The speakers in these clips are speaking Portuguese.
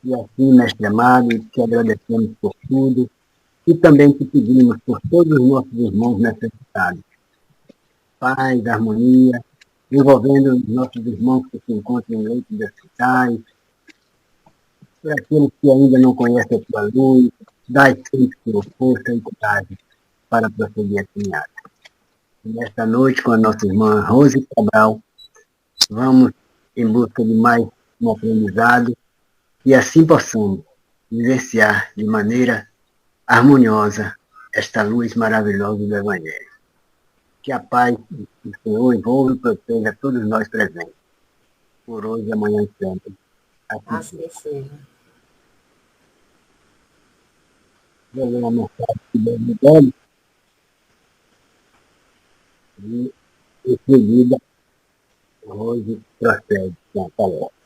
E assim, mestre amado, te agradecemos por tudo e também te pedimos por todos os nossos irmãos necessitados. Paz, harmonia, envolvendo os nossos irmãos que se encontram em leitos de hospitais, por aqueles que ainda não conhecem a tua luz, dai sempre tua força e coragem para prosseguir a caminhada. E nesta noite, com a nossa irmã Rose Cabral, vamos em busca de mais um aprendizado e assim possamos vivenciar de maneira harmoniosa esta luz maravilhosa do Evangelho. Que a paz do Senhor envolva e proteja todos nós presentes, por hoje, amanhã e sempre. Assim seja. Vou ler uma mensagem do Evangelho e, em seguida, Rose prossegue com a palavra.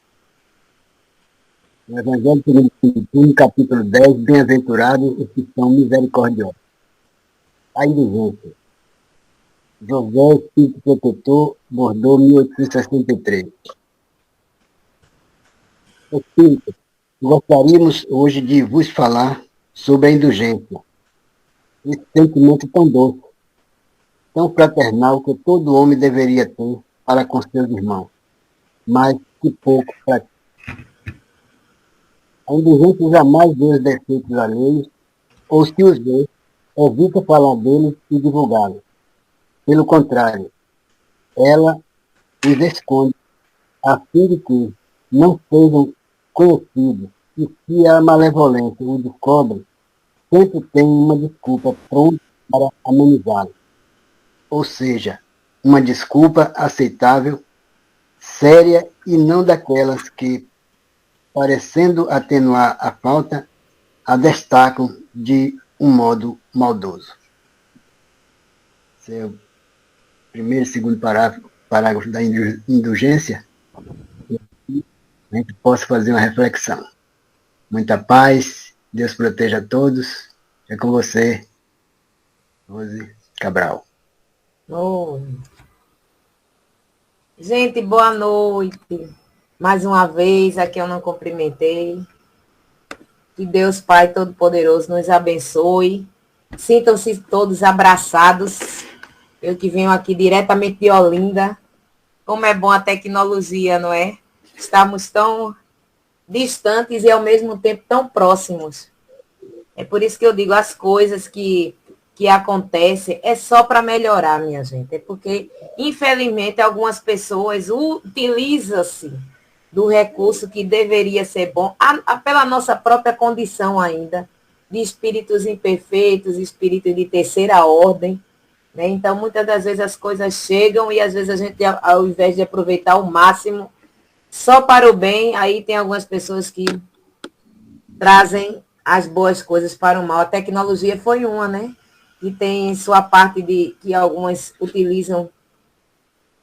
No Evangelho segundo o Espiritismo, capítulo 10, bem-aventurados os que são misericordiosos. A indulgência. José Espírito Protetor, Bordeaux, 1863. Espírito, gostaríamos hoje de vos falar sobre a indulgência. Esse sentimento tão doce, tão fraternal que todo homem deveria ter para com seus irmãos, mas que pouco pratica. A indulgência jamais vê os defeitos alheios, ou se os vê, evita falar deles e divulgá-los. Pelo contrário, ela os esconde, a fim de que não sejam conhecidos, e se a malevolência o descobre, sempre tem uma desculpa pronta para amenizá-lo. Ou seja, uma desculpa aceitável, séria e não daquelas que, parecendo atenuar a falta, a destacam de um modo maldoso. Esse é o primeiro e segundo parágrafo da indulgência. A gente possa fazer uma reflexão. Muita paz, Deus proteja a todos. É com você, Rose Cabral. Oh. Gente, boa noite. Mais uma vez, aqui eu não cumprimentei. Que Deus Pai Todo-Poderoso nos abençoe. Sintam-se todos abraçados. Eu que venho aqui diretamente de Olinda. Como é bom a tecnologia, não é? Estamos tão distantes e ao mesmo tempo tão próximos. É por isso que eu digo, as coisas que acontecem é só para melhorar, minha gente. É porque, infelizmente, algumas pessoas utilizam-se do recurso que deveria ser bom, pela nossa própria condição ainda, de espíritos imperfeitos, espíritos de terceira ordem. Né? Então, muitas das vezes as coisas chegam e às vezes a gente, ao invés de aproveitar o máximo, só para o bem, aí tem algumas pessoas que trazem as boas coisas para o mal. A tecnologia foi uma, né? Que tem sua parte de que algumas utilizam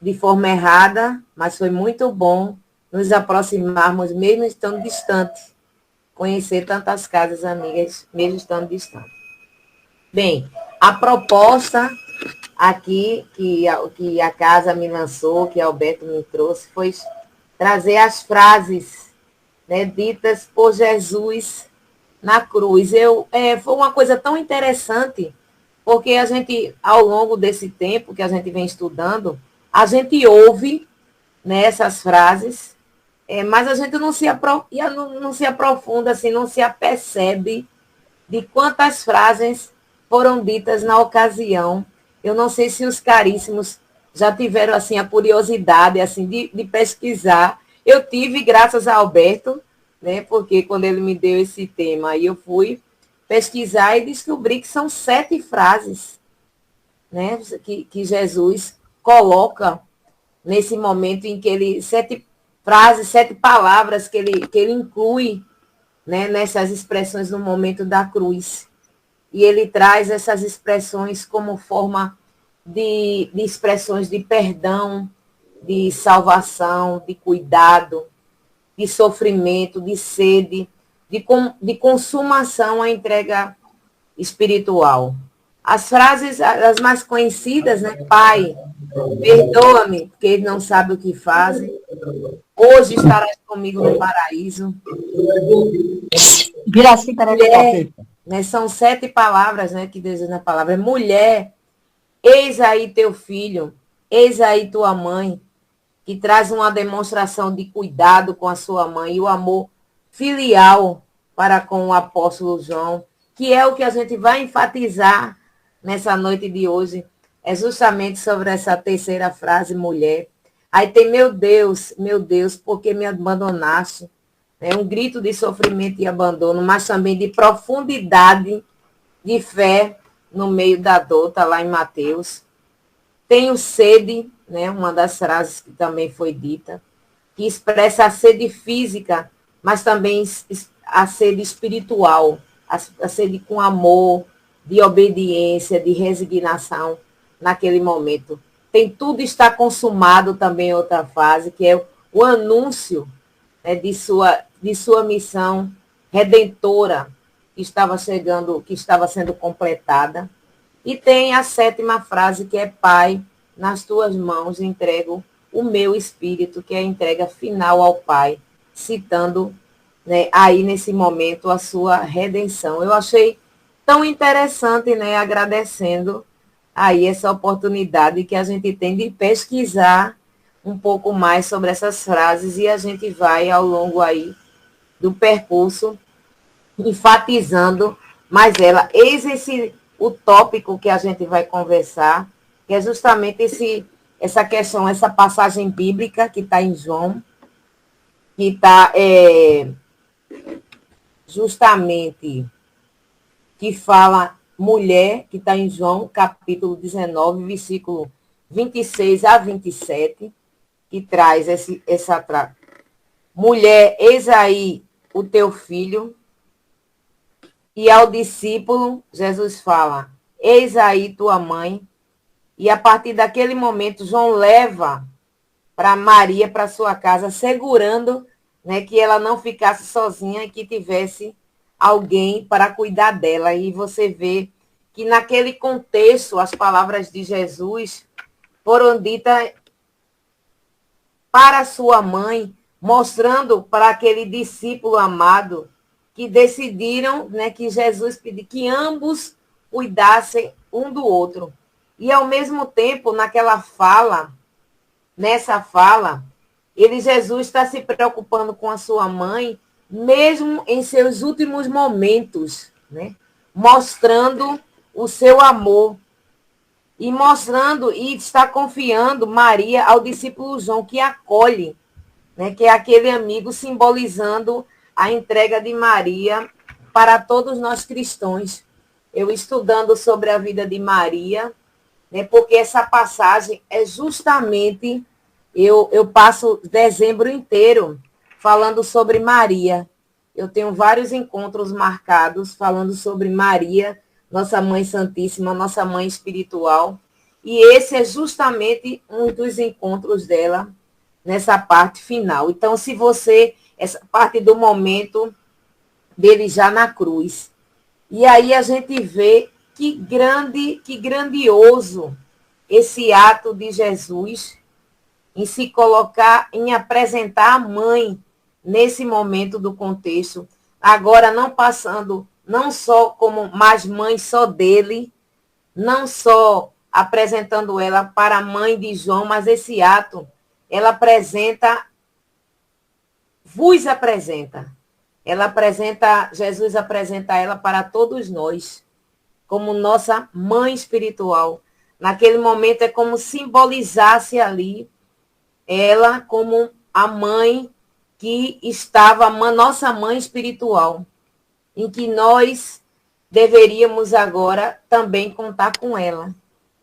de forma errada, mas foi muito bom nos aproximarmos, mesmo estando distantes, conhecer tantas casas amigas, mesmo estando distantes. Bem, a proposta aqui que a casa me lançou, que Alberto me trouxe, foi trazer as frases, né, ditas por Jesus na cruz. Foi uma coisa tão interessante, porque a gente, ao longo desse tempo que a gente vem estudando, a gente ouve, né, essas frases, mas a gente não se aprofunda, assim, não se apercebe de quantas frases foram ditas na ocasião. Eu não sei se os caríssimos já tiveram assim a curiosidade assim de pesquisar. Eu tive, graças a Alberto, né, porque quando ele me deu esse tema, aí eu fui pesquisar e descobri que são 7 frases, né, que Jesus coloca nesse momento em que ele 7 frases, 7 palavras que ele inclui, né, nessas expressões no momento da cruz. E ele traz essas expressões como forma de expressões de perdão, de salvação, de cuidado, de sofrimento, de sede, de consumação à entrega espiritual. As frases, as mais conhecidas, né? Pai, perdoa-me, porque eles não sabem o que fazem. Hoje estarás comigo no paraíso. Mulher, né, são 7 palavras, né, que Deus diz na palavra. Mulher, eis aí teu filho, eis aí tua mãe, que traz uma demonstração de cuidado com a sua mãe e o amor filial para com o apóstolo João, que é o que a gente vai enfatizar nessa noite de hoje, é justamente sobre essa terceira frase, mulher. Aí tem, meu Deus, por que me abandonaste? É um grito de sofrimento e abandono, mas também de profundidade de fé no meio da dor, está lá em Mateus. Tenho sede, né, uma das frases que também foi dita, que expressa a sede física, mas também a sede espiritual, a sede com amor, de obediência, de resignação naquele momento. Tem tudo está consumado também outra fase, que é o anúncio, né, de sua missão redentora que estava chegando, que estava sendo completada. E tem a 7ª frase, que é Pai, nas tuas mãos entrego o meu espírito, que é a entrega final ao Pai, citando, né, aí nesse momento a sua redenção. Eu achei tão interessante, né, agradecendo aí essa oportunidade que a gente tem de pesquisar um pouco mais sobre essas frases e a gente vai ao longo aí do percurso enfatizando mais ela. Eis o tópico que a gente vai conversar, que é justamente essa questão, essa passagem bíblica que está em João, que está justamente, que fala mulher, que está em João, capítulo 19, versículo 26 a 27, que traz essa mulher, eis aí o teu filho. E ao discípulo, Jesus fala, eis aí tua mãe. E a partir daquele momento, João leva para Maria, para sua casa, segurando, né, que ela não ficasse sozinha e que tivesse alguém para cuidar dela. E você vê que naquele contexto, as palavras de Jesus foram ditas para sua mãe, mostrando para aquele discípulo amado que decidiram, né, que Jesus pediu que ambos cuidassem um do outro. E, ao mesmo tempo, nessa fala, Jesus está se preocupando com a sua mãe, mesmo em seus últimos momentos, né, mostrando o seu amor e mostrando e está confiando Maria ao discípulo João, que acolhe, né, que é aquele amigo simbolizando a entrega de Maria para todos nós cristãos. Eu estudando sobre a vida de Maria, né, porque essa passagem é justamente, eu passo dezembro inteiro falando sobre Maria. Eu tenho vários encontros marcados falando sobre Maria, nossa Mãe Santíssima, nossa Mãe Espiritual. E esse é justamente um dos encontros dela nessa parte final. Então, se você, essa parte do momento dele já na cruz. E aí a gente vê que grandioso esse ato de Jesus em se colocar, em apresentar a mãe nesse momento do contexto, agora não passando, não só como mais mãe só dele, não só apresentando ela para a mãe de João, mas esse ato, ela apresenta, vos apresenta. Ela apresenta, Jesus apresenta ela para todos nós, como nossa mãe espiritual. Naquele momento é como simbolizasse ali ela como a mãe que estava, nossa mãe espiritual, em que nós deveríamos agora também contar com ela.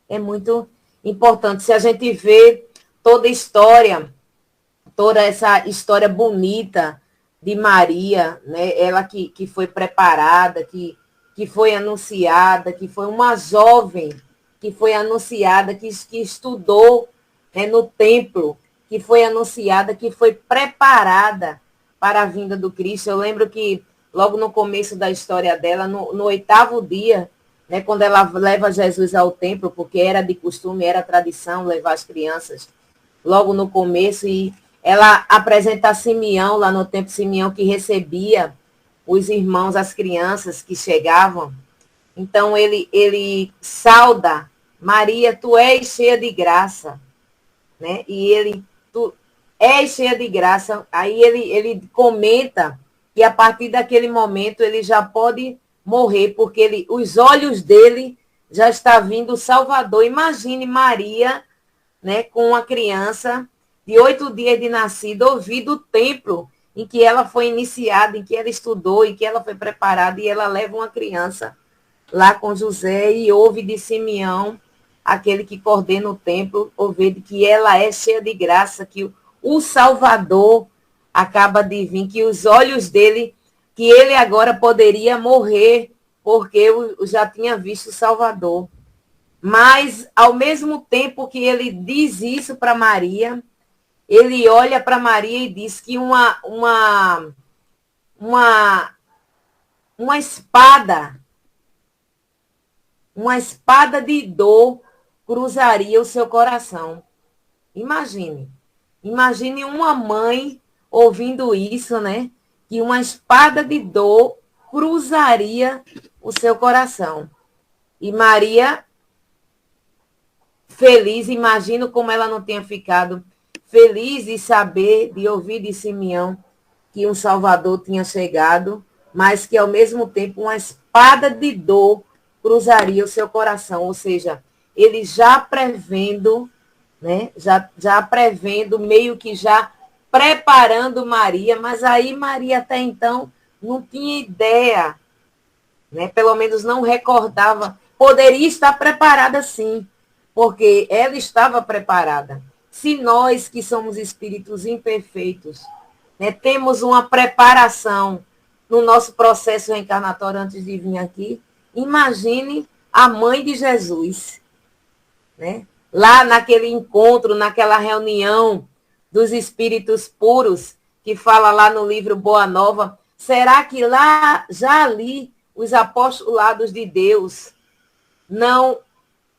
É muito importante. Se a gente vê toda a história, toda essa história bonita de Maria, né? Ela que foi preparada, que foi anunciada, que foi uma jovem que foi anunciada, que estudou, né, no templo, que foi anunciada, que foi preparada para a vinda do Cristo. Eu lembro que logo no começo da história dela, no 8º dia, né, quando ela leva Jesus ao templo, porque era de costume, era tradição levar as crianças logo no começo, e ela apresenta a Simeão, lá no tempo Simeão, que recebia os irmãos, as crianças que chegavam. Então, ele sauda, Maria, tu és cheia de graça, né? E ele, tu és cheia de graça. Aí ele comenta que a partir daquele momento ele já pode morrer, porque os olhos dele já está vindo o Salvador. Imagine Maria, né, com uma criança de 8 dias de nascida, ouvir do templo em que ela foi iniciada, em que ela estudou, em que ela foi preparada, e ela leva uma criança lá com José e ouve de Simeão, aquele que coordena o templo, ouvir que ela é cheia de graça, que o Salvador acaba de vir, que os olhos dele, que ele agora poderia morrer, porque eu já tinha visto o Salvador. Mas, ao mesmo tempo que ele diz isso para Maria, ele olha para Maria e diz que uma espada, uma espada de dor cruzaria o seu coração. Imagine uma mãe ouvindo isso, né? Que uma espada de dor cruzaria o seu coração. E Maria, feliz, imagino como ela não tenha ficado feliz de saber, de ouvir de Simeão que um Salvador tinha chegado, mas que ao mesmo tempo uma espada de dor cruzaria o seu coração, ou seja, ele já prevendo, né, já prevendo, meio que já preparando Maria, mas aí Maria até então não tinha ideia, né, pelo menos não recordava, poderia estar preparada sim, porque ela estava preparada. Se nós que somos espíritos imperfeitos, né, temos uma preparação no nosso processo reencarnatório antes de vir aqui, imagine a mãe de Jesus, né? Lá naquele encontro, naquela reunião dos espíritos puros, que fala lá no livro Boa Nova, será que lá, já ali, os apostolados de Deus não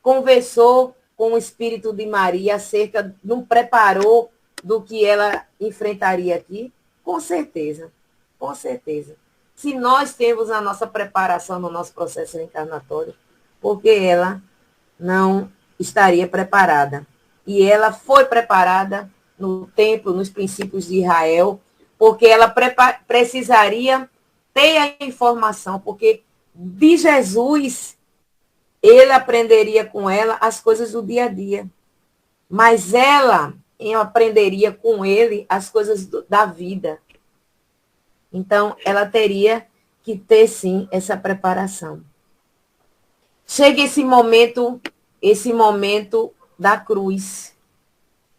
conversou com o espírito de Maria acerca, não preparou do que ela enfrentaria aqui? Com certeza, com certeza. Se nós temos a nossa preparação no nosso processo reencarnatório, porque ela não estaria preparada. E ela foi preparada no templo, nos princípios de Israel, porque ela precisaria ter a informação, porque de Jesus ele aprenderia com ela as coisas do dia a dia. Mas ela aprenderia com ele as coisas da vida. Então, ela teria que ter, sim, essa preparação. Chega esse momento da cruz,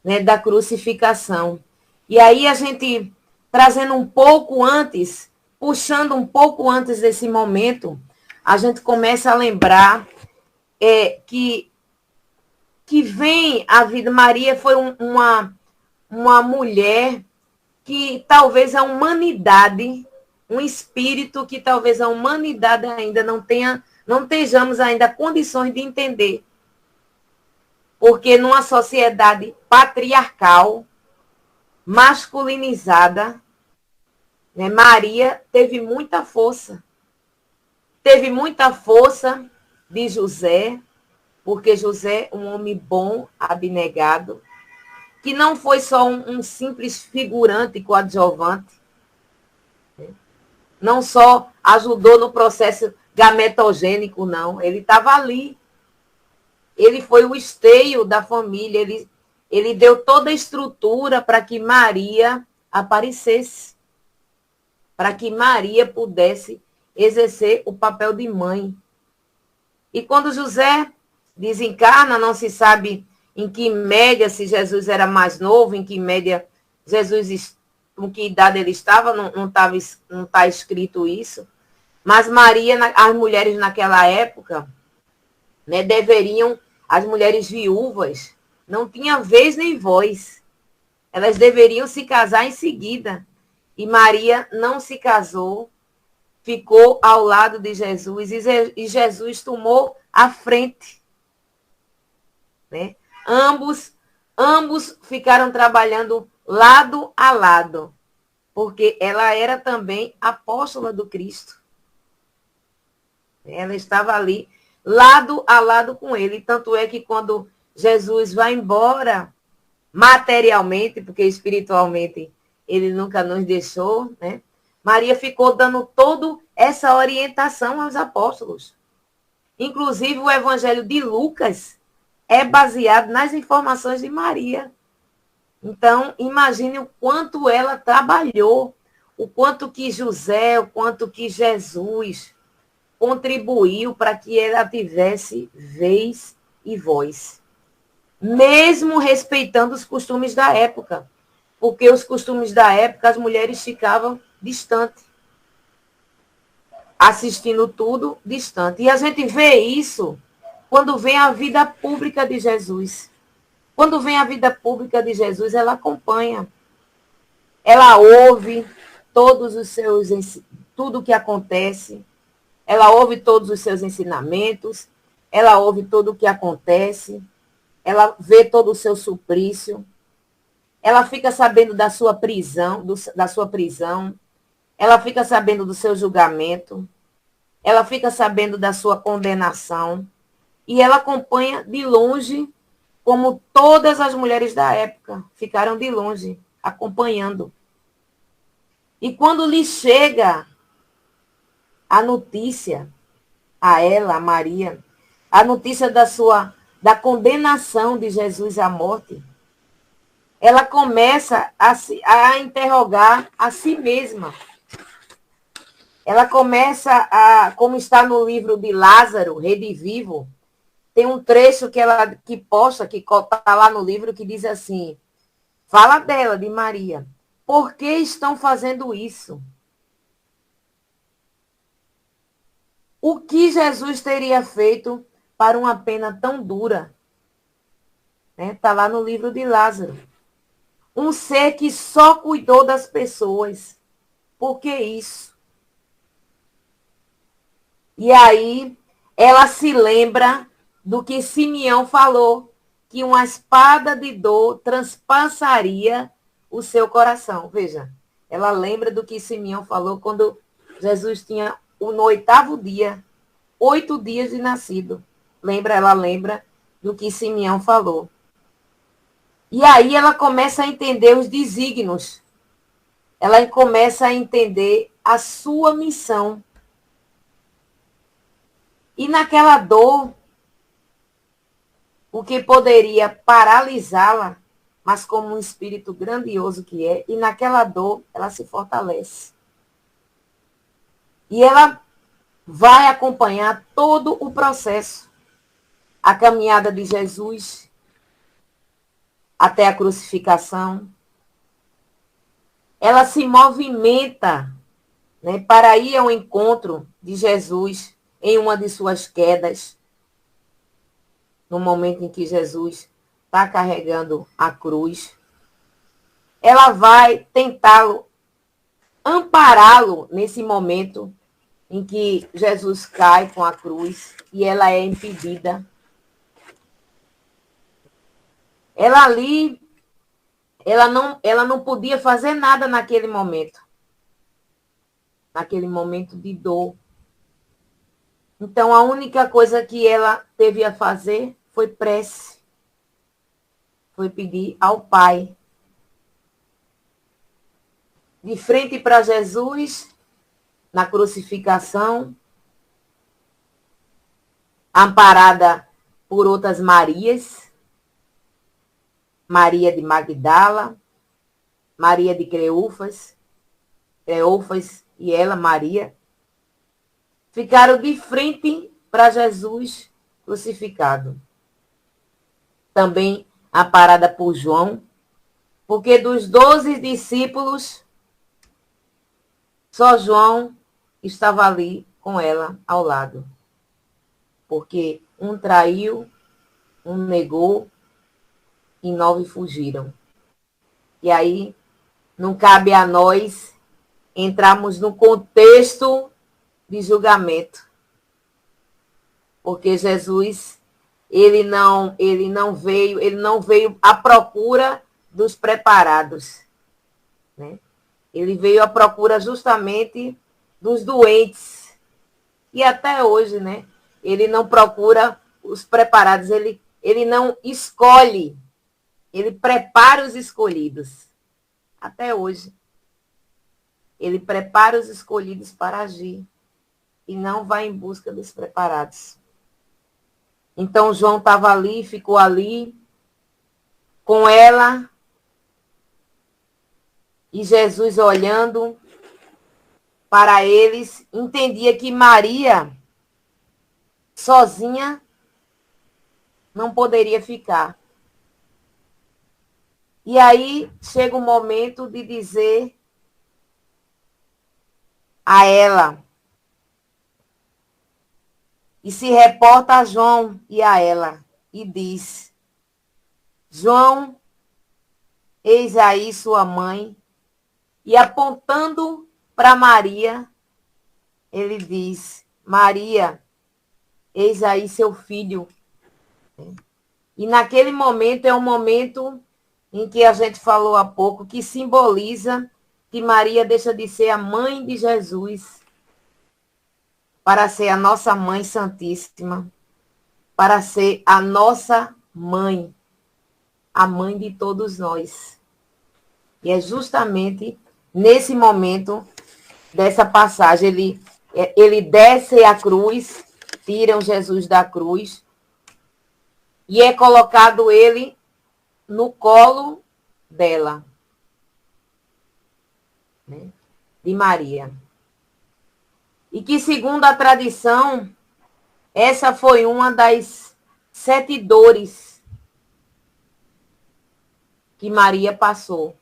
né, da crucificação. E aí a gente, trazendo um pouco antes, puxando um pouco antes desse momento, a gente começa a lembrar que vem a vida. Maria foi uma mulher que talvez a humanidade, um espírito que talvez a humanidade ainda não tenhamos ainda condições de entender. Porque numa sociedade patriarcal, masculinizada, né, Maria teve muita força. Teve muita força de José, porque José, um homem bom, abnegado, que não foi só um simples figurante coadjuvante, não só ajudou no processo gametogênico, não. Ele estava ali. Ele foi o esteio da família. Ele deu toda a estrutura para que Maria aparecesse, para que Maria pudesse exercer o papel de mãe. E quando José desencarna, não se sabe em que média, se Jesus era mais novo, em que média Jesus, com que idade ele estava, não está escrito isso. Mas Maria, as mulheres naquela época, né, as mulheres viúvas, não tinham vez nem voz. Elas deveriam se casar em seguida. E Maria não se casou, ficou ao lado de Jesus, e Jesus tomou a frente. Né? Ambos ficaram trabalhando lado a lado, porque ela era também apóstola do Cristo. Ela estava ali, lado a lado com ele. Tanto é que quando Jesus vai embora, materialmente, porque espiritualmente ele nunca nos deixou, né? Maria ficou dando toda essa orientação aos apóstolos. Inclusive, o Evangelho de Lucas é baseado nas informações de Maria. Então, imagine o quanto ela trabalhou, o quanto que José, o quanto que Jesus contribuiu para que ela tivesse vez e voz. Mesmo respeitando os costumes da época. Porque os costumes da época, as mulheres ficavam distantes. Assistindo tudo distante. E a gente vê isso quando vem a vida pública de Jesus. Quando vem a vida pública de Jesus, ela acompanha. Ela ouve todos os seus, tudo o que acontece. Ela ouve todos os seus ensinamentos. Ela ouve tudo o que acontece. Ela vê todo o seu suplício. Ela fica sabendo da sua prisão, da sua prisão. Ela fica sabendo do seu julgamento. Ela fica sabendo da sua condenação. E ela acompanha de longe, como todas as mulheres da época ficaram de longe, acompanhando. E quando lhe chega a notícia a ela, a Maria, a notícia da condenação de Jesus à morte, ela começa a interrogar a si mesma. Ela começa como está no livro de Lázaro, Redivivo, tem um trecho que está lá no livro, que diz assim, fala dela, de Maria. Por que estão fazendo isso? O que Jesus teria feito para uma pena tão dura? Está lá no livro de Lázaro. Um ser que só cuidou das pessoas. Por que isso? E aí, ela se lembra do que Simeão falou, que uma espada de dor transpassaria o seu coração. Veja, ela lembra do que Simeão falou quando Jesus tinha, no 8º dia, 8 dias de nascido. Ela lembra do que Simeão falou. E aí ela começa a entender os desígnios. Ela começa a entender a sua missão. E naquela dor, o que poderia paralisá-la, mas como um espírito grandioso que é, e naquela dor ela se fortalece. E ela vai acompanhar todo o processo, a caminhada de Jesus até a crucificação. Ela se movimenta, né, para ir ao encontro de Jesus em uma de suas quedas, no momento em que Jesus está carregando a cruz. Ela vai tentá-lo, ampará-lo nesse momento em que Jesus cai com a cruz e ela é impedida. Ela ali, ela não podia fazer nada naquele momento de dor. Então, a única coisa que ela teve a fazer foi prece. Foi pedir ao Pai. De frente para Jesus, na crucificação, amparada por outras Marias, Maria de Magdala, Maria de Cleofas e ela, Maria, ficaram de frente para Jesus crucificado. Também amparada por João, porque dos 12 discípulos, só João estava ali com ela ao lado. Porque um traiu, um negou e 9 fugiram. E aí, não cabe a nós entrarmos no contexto de julgamento. Porque Jesus, ele não veio à procura dos preparados, né? Ele veio à procura justamente dos doentes. E até hoje, né? Ele não procura os preparados, ele não escolhe, ele prepara os escolhidos. Até hoje. Ele prepara os escolhidos para agir e não vai em busca dos preparados. Então João estava ali, ficou ali com ela e Jesus olhando para eles, entendia que Maria sozinha não poderia ficar. E aí chega o momento de dizer a ela, e se reporta a João e a ela, e diz: João, eis aí sua mãe, e apontando para Maria, ele diz: Maria, eis aí seu filho. E naquele momento é um momento em que a gente falou há pouco, que simboliza que Maria deixa de ser a mãe de Jesus para ser a nossa mãe santíssima, para ser a nossa mãe, a mãe de todos nós. E é justamente nesse momento dessa passagem, ele desce a cruz, tiram Jesus da cruz, e é colocado ele no colo dela, né, de Maria. E que, segundo a tradição, essa foi uma das 7 dores que Maria passou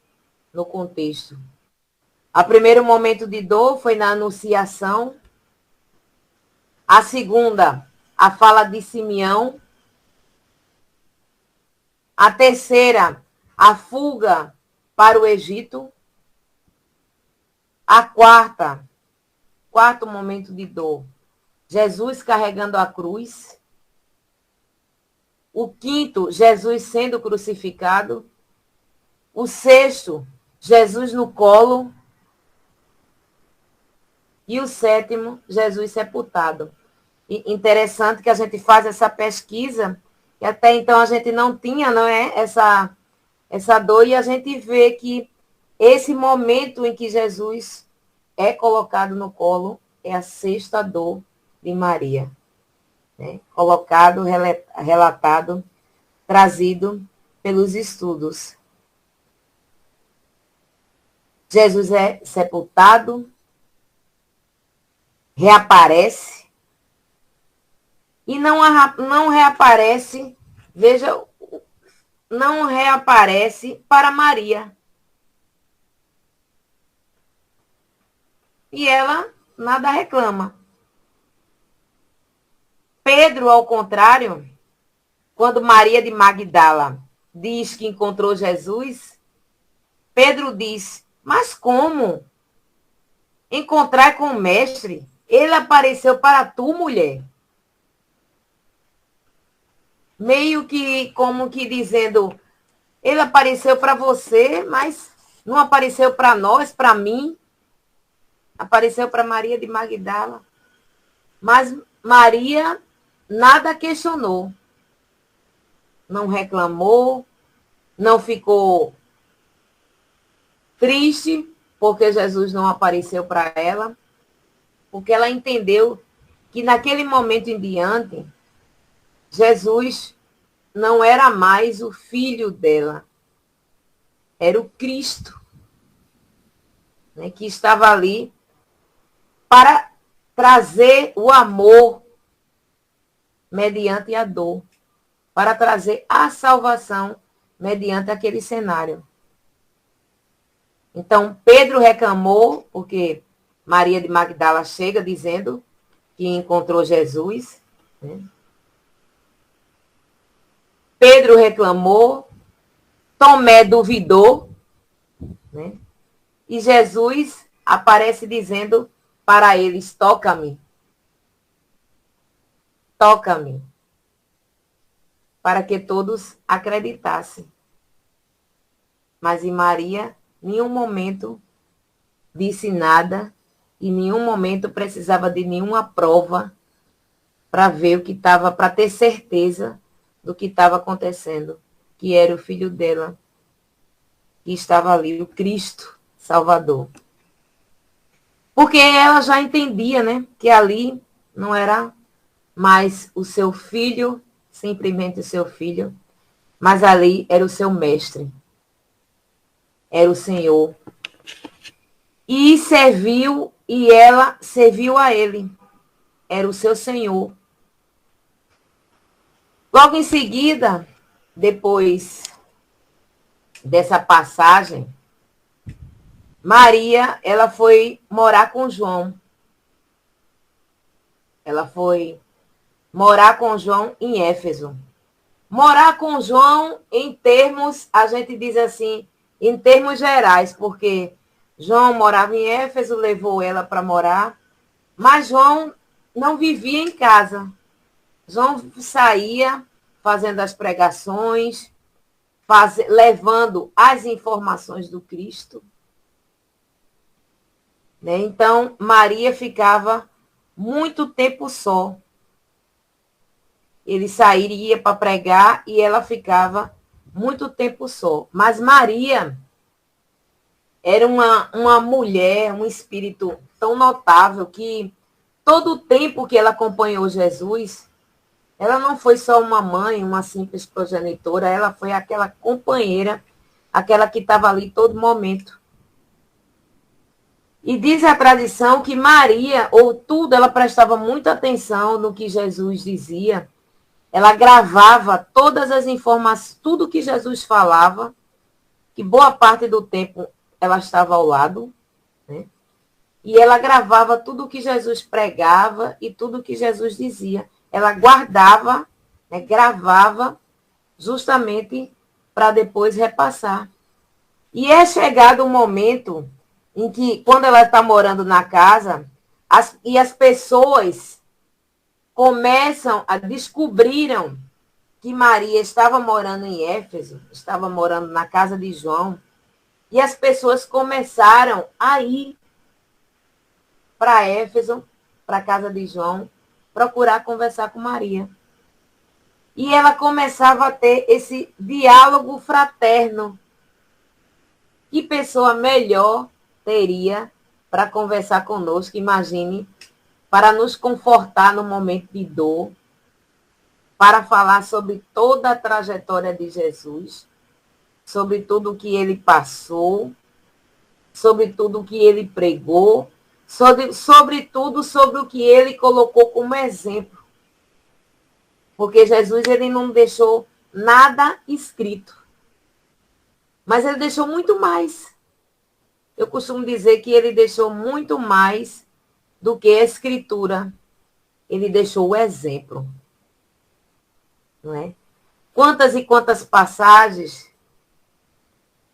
no contexto. O primeiro momento de dor foi na Anunciação. A segunda, a fala de Simeão. A terceira, a fuga para o Egito. A quarto momento de dor, Jesus carregando a cruz. O quinto, Jesus sendo crucificado. O sexto, Jesus no colo. E o sétimo, Jesus sepultado. E interessante que a gente faz essa pesquisa, e até então a gente não tinha, não é, essa dor, e a gente vê que esse momento em que Jesus é colocado no colo é a 6ª dor de Maria, né? Colocado, relatado, trazido pelos estudos. Jesus é sepultado, reaparece, e não reaparece, veja, não reaparece para Maria. E ela nada reclama. Pedro, ao contrário, quando Maria de Magdala diz que encontrou Jesus, Pedro diz: mas como? Encontrar com o mestre? Ele apareceu para tu, mulher. Meio que como que dizendo, ele apareceu para você, mas não apareceu para nós, para mim. Apareceu para Maria de Magdala. Mas Maria nada questionou. Não reclamou, não ficou triste porque Jesus não apareceu para ela, porque ela entendeu que naquele momento em diante, Jesus não era mais o filho dela, era o Cristo, né, que estava ali para trazer o amor mediante a dor, para trazer a salvação mediante aquele cenário. Então, Pedro reclamou, porque Maria de Magdala chega dizendo que encontrou Jesus, né? Pedro reclamou, Tomé duvidou, né? E Jesus aparece dizendo para eles: toca-me. Toca-me. Para que todos acreditassem. Mas em Maria, nenhum momento disse nada, e em nenhum momento precisava de nenhuma prova para ver o que estava, para ter certeza do que estava acontecendo, que era o filho dela, que estava ali, o Cristo Salvador. Porque ela já entendia, né, que ali não era mais o seu filho, simplesmente o seu filho, mas ali era o seu mestre, era o Senhor. E serviu, e ela serviu a ele, era o seu Senhor. Logo em seguida, depois dessa passagem, Maria, ela foi morar com João. Ela foi morar com João em Éfeso. Morar com João, em termos, a gente diz assim, em termos gerais, porque João morava em Éfeso, levou ela para morar, mas João não vivia em casa. João saía fazendo as pregações, levando as informações do Cristo. Né? Então, Maria ficava muito tempo só. Ele sairia para pregar e ela ficava muito tempo só. Mas Maria era uma mulher, um espírito tão notável que todo o tempo que ela acompanhou Jesus, ela não foi só uma mãe, uma simples progenitora, ela foi aquela companheira, aquela que estava ali todo momento. E diz a tradição que Maria, ou tudo, ela prestava muita atenção no que Jesus dizia. Ela gravava todas as informações, tudo que Jesus falava, que boa parte do tempo ela estava ao lado, né? E ela gravava tudo que Jesus pregava e tudo que Jesus dizia. Ela guardava, né, gravava, justamente para depois repassar. E é chegado um momento em que, quando ela está morando na casa, as pessoas começam a descobriram que Maria estava morando em Éfeso, estava morando na casa de João, e as pessoas começaram a ir para Éfeso, para a casa de João, procurar conversar com Maria. E ela começava a ter esse diálogo fraterno. Que pessoa melhor teria para conversar conosco, imagine, para nos confortar no momento de dor, para falar sobre toda a trajetória de Jesus, sobre tudo o que ele passou, sobre tudo o que ele pregou, sobretudo sobre o que ele colocou como exemplo. Porque Jesus ele não deixou nada escrito, mas ele deixou muito mais. Eu costumo dizer que ele deixou muito mais do que a escritura. Ele deixou o exemplo. Não é? Quantas e quantas passagens,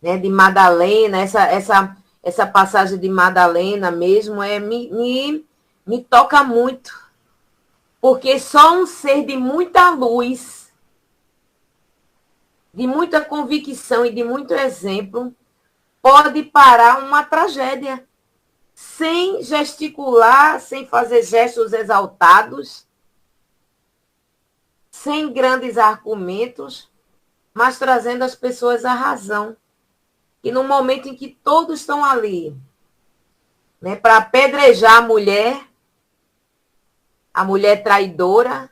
né, de Madalena, essa passagem de Madalena mesmo me toca muito. Porque só um ser de muita luz, de muita convicção e de muito exemplo pode parar uma tragédia, sem gesticular, sem fazer gestos exaltados, sem grandes argumentos, mas trazendo as pessoas à razão. E no momento em que todos estão ali, né, para apedrejar a mulher traidora,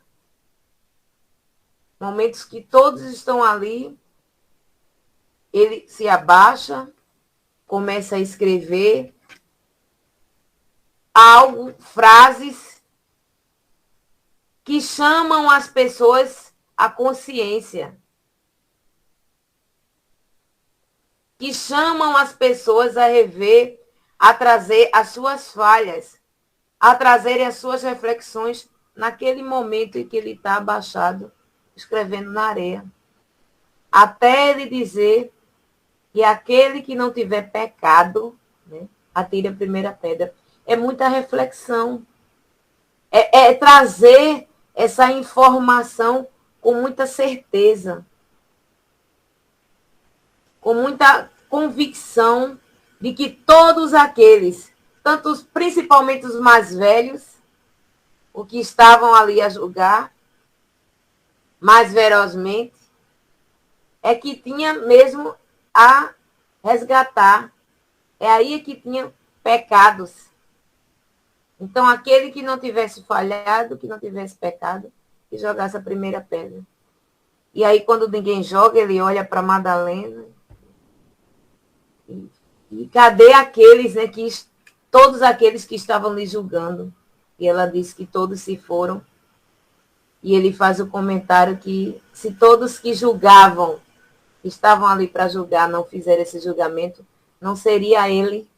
momentos que todos estão ali, ele se abaixa, começa a escrever algo, frases que chamam as pessoas à consciência, que chamam as pessoas a rever, a trazer as suas falhas, a trazerem as suas reflexões naquele momento em que ele está abaixado, escrevendo na areia. Até ele dizer que aquele que não tiver pecado, né, atire a primeira pedra. É muita reflexão. É trazer essa informação com muita certeza. Com muita convicção de que todos aqueles, principalmente os mais velhos, o que estavam ali a julgar, mais ferozmente, é que tinha mesmo a resgatar. É aí que tinha pecados. Então, aquele que não tivesse falhado, que não tivesse pecado, que jogasse a primeira pedra. E aí, quando ninguém joga, ele olha para Madalena. E cadê aqueles, né, todos aqueles que estavam lhe julgando? E ela disse que todos se foram. E ele faz o comentário que se todos que julgavam, que estavam ali para julgar, não fizeram esse julgamento, não seria ele,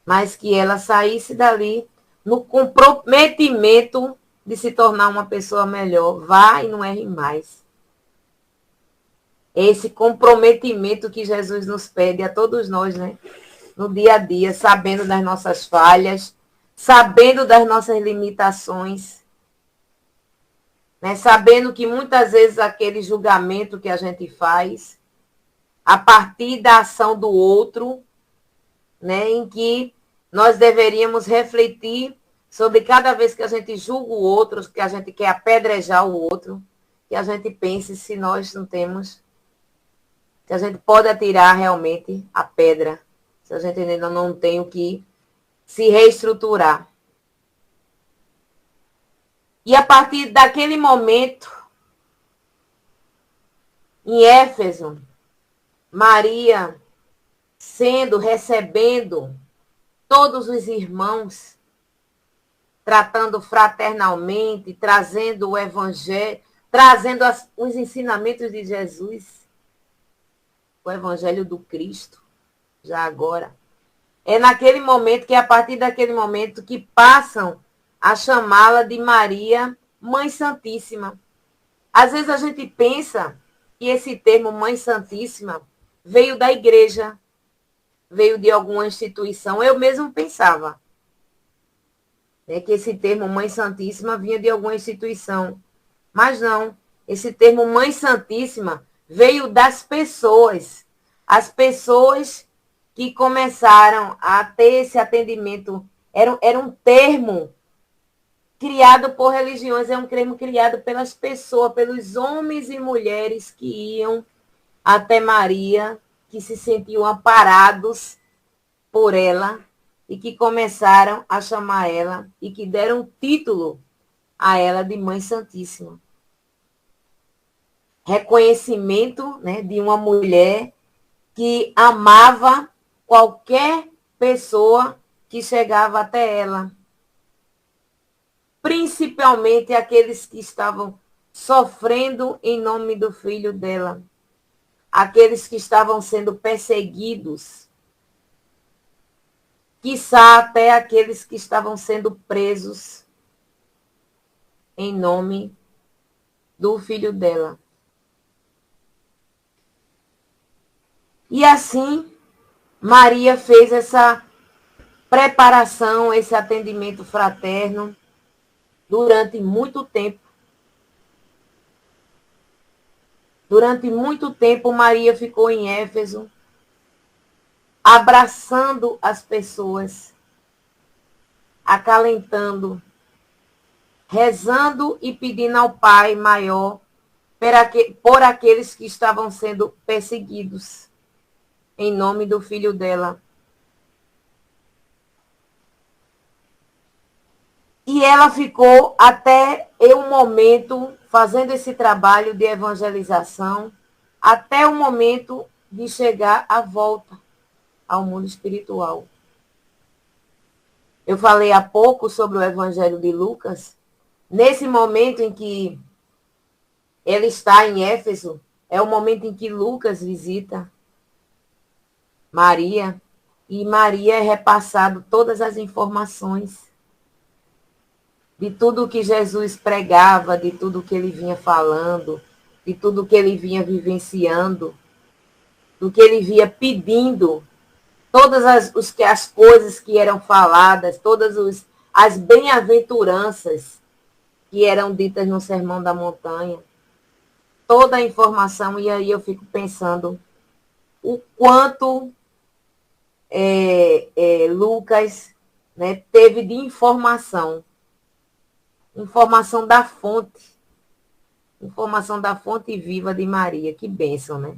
mas que ela saísse dali no comprometimento de se tornar uma pessoa melhor. Vá e não erre mais. Esse comprometimento que Jesus nos pede a todos nós, né? No dia a dia, sabendo das nossas falhas, sabendo das nossas limitações, né? Sabendo que muitas vezes aquele julgamento que a gente faz, a partir da ação do outro, né? Em que nós deveríamos refletir sobre cada vez que a gente julga o outro, que a gente quer apedrejar o outro, que a gente pense se nós não temos, que a gente pode atirar realmente a pedra, se a gente ainda não tem o que se reestruturar. E a partir daquele momento, em Éfeso, Maria recebendo todos os irmãos, tratando fraternalmente, trazendo o evangelho, trazendo os ensinamentos de Jesus, o evangelho do Cristo, já agora. É naquele momento, que é a partir daquele momento, que passam a chamá-la de Maria, Mãe Santíssima. Às vezes a gente pensa que esse termo Mãe Santíssima veio da igreja, veio de alguma instituição. Eu mesmo pensava, né, que esse termo Mãe Santíssima vinha de alguma instituição. Mas não, esse termo Mãe Santíssima veio das pessoas. As pessoas que começaram a ter esse atendimento. Era um termo criado por religiões, é um termo criado pelas pessoas, pelos homens e mulheres que iam até Maria, que se sentiam amparados por ela e que começaram a chamar ela e que deram título a ela de Mãe Santíssima. Reconhecimento, né, de uma mulher que amava qualquer pessoa que chegava até ela, principalmente aqueles que estavam sofrendo em nome do filho dela, aqueles que estavam sendo perseguidos, quiçá até aqueles que estavam sendo presos em nome do filho dela. E assim, Maria fez essa preparação, esse atendimento fraterno durante muito tempo. Durante muito tempo, Maria ficou em Éfeso, abraçando as pessoas, acalentando, rezando e pedindo ao Pai maior por aqueles que estavam sendo perseguidos, em nome do filho dela. E ela ficou até um momento fazendo esse trabalho de evangelização, até o momento de chegar à volta ao mundo espiritual. Eu falei há pouco sobre o Evangelho de Lucas. Nesse momento em que ele está em Éfeso, é o momento em que Lucas visita Maria, e Maria é repassado todas as informações de tudo que Jesus pregava, de tudo que ele vinha falando, de tudo que ele vinha vivenciando, do que ele vinha pedindo, todas as coisas que eram faladas, todas as bem-aventuranças que eram ditas no Sermão da Montanha, toda a informação. E aí eu fico pensando, o quanto Lucas, né, teve de informação da fonte, informação da fonte viva de Maria. Que bênção, né?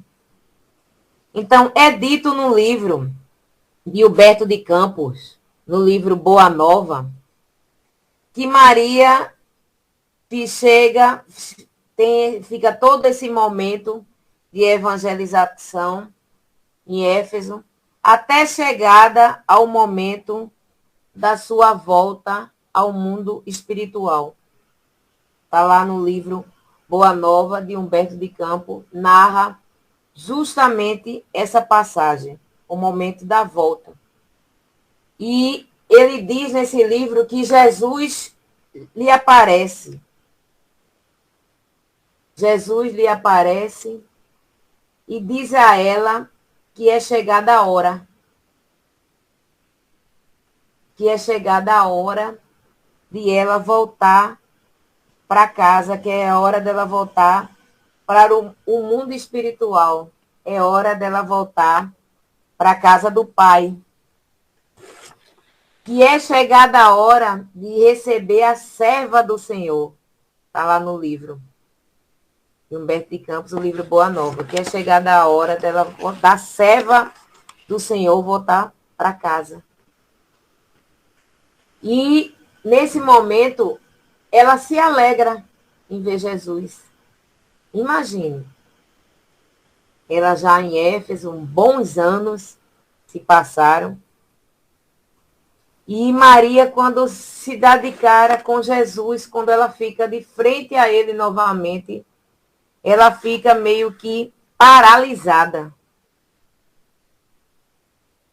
Então, é dito no livro de Humberto de Campos, no livro Boa Nova, que Maria fica todo esse momento de evangelização em Éfeso, até chegada ao momento da sua volta ao mundo espiritual. Está lá no livro Boa Nova, de Humberto de Campos, narra justamente essa passagem, o momento da volta. E ele diz nesse livro que Jesus lhe aparece. Jesus lhe aparece e diz a ela que é chegada a hora. Que é chegada a hora de ela voltar para casa, que é a hora dela voltar para o mundo espiritual. É hora dela voltar para a casa do Pai. Que é chegada a hora de receber a serva do Senhor. Está lá no livro de Humberto de Campos, o livro Boa Nova. Que é chegada a hora dela, da serva do Senhor, voltar para casa. E, nesse momento, ela se alegra em ver Jesus. Imagine. Ela já em Éfeso, bons anos se passaram. E Maria, quando se dá de cara com Jesus, quando ela fica de frente a ele novamente, ela fica meio que paralisada.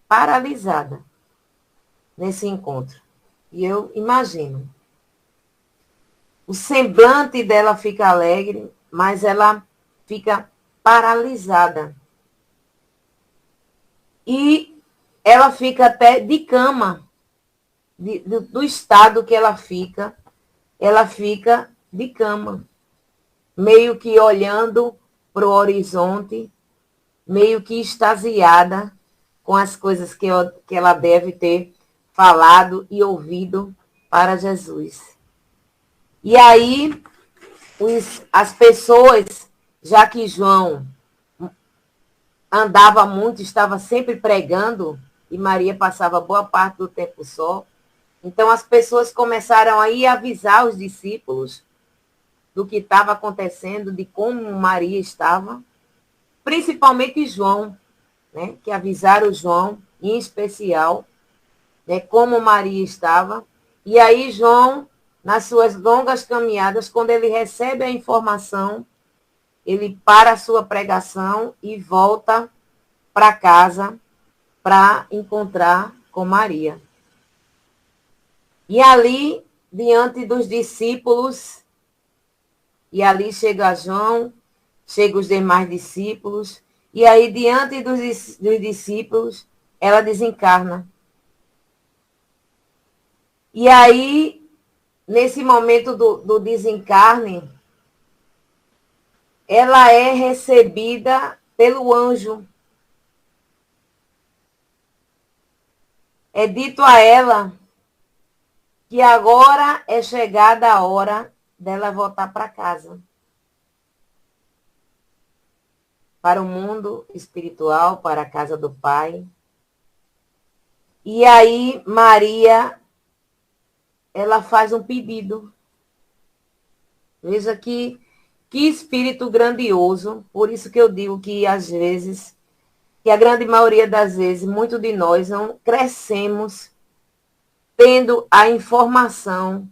Paralisada nesse encontro. E eu imagino. O semblante dela fica alegre, mas ela fica paralisada. E ela fica até de cama, do estado que ela fica de cama, meio que olhando para o horizonte, meio que extasiada com as coisas que ela deve ter falado e ouvido para Jesus. E aí, as pessoas, já que João andava muito, estava sempre pregando, e Maria passava boa parte do tempo só, então as pessoas começaram a ir avisar os discípulos do que estava acontecendo, de como Maria estava, principalmente João, né, que avisaram João, em especial, né, como Maria estava. E aí João, nas suas longas caminhadas, quando ele recebe a informação, ele para a sua pregação e volta para casa para encontrar com Maria. E ali, diante dos discípulos, e ali chega João, chega os demais discípulos, e aí, diante dos discípulos, ela desencarna. E aí, nesse momento do desencarne, ela é recebida pelo anjo. É dito a ela que agora é chegada a hora dela voltar para casa. Para o mundo espiritual, para a casa do Pai. E aí, Maria, ela faz um pedido. Veja que espírito grandioso. Por isso que eu digo que, às vezes, que a grande maioria das vezes, muito de nós não crescemos tendo a informação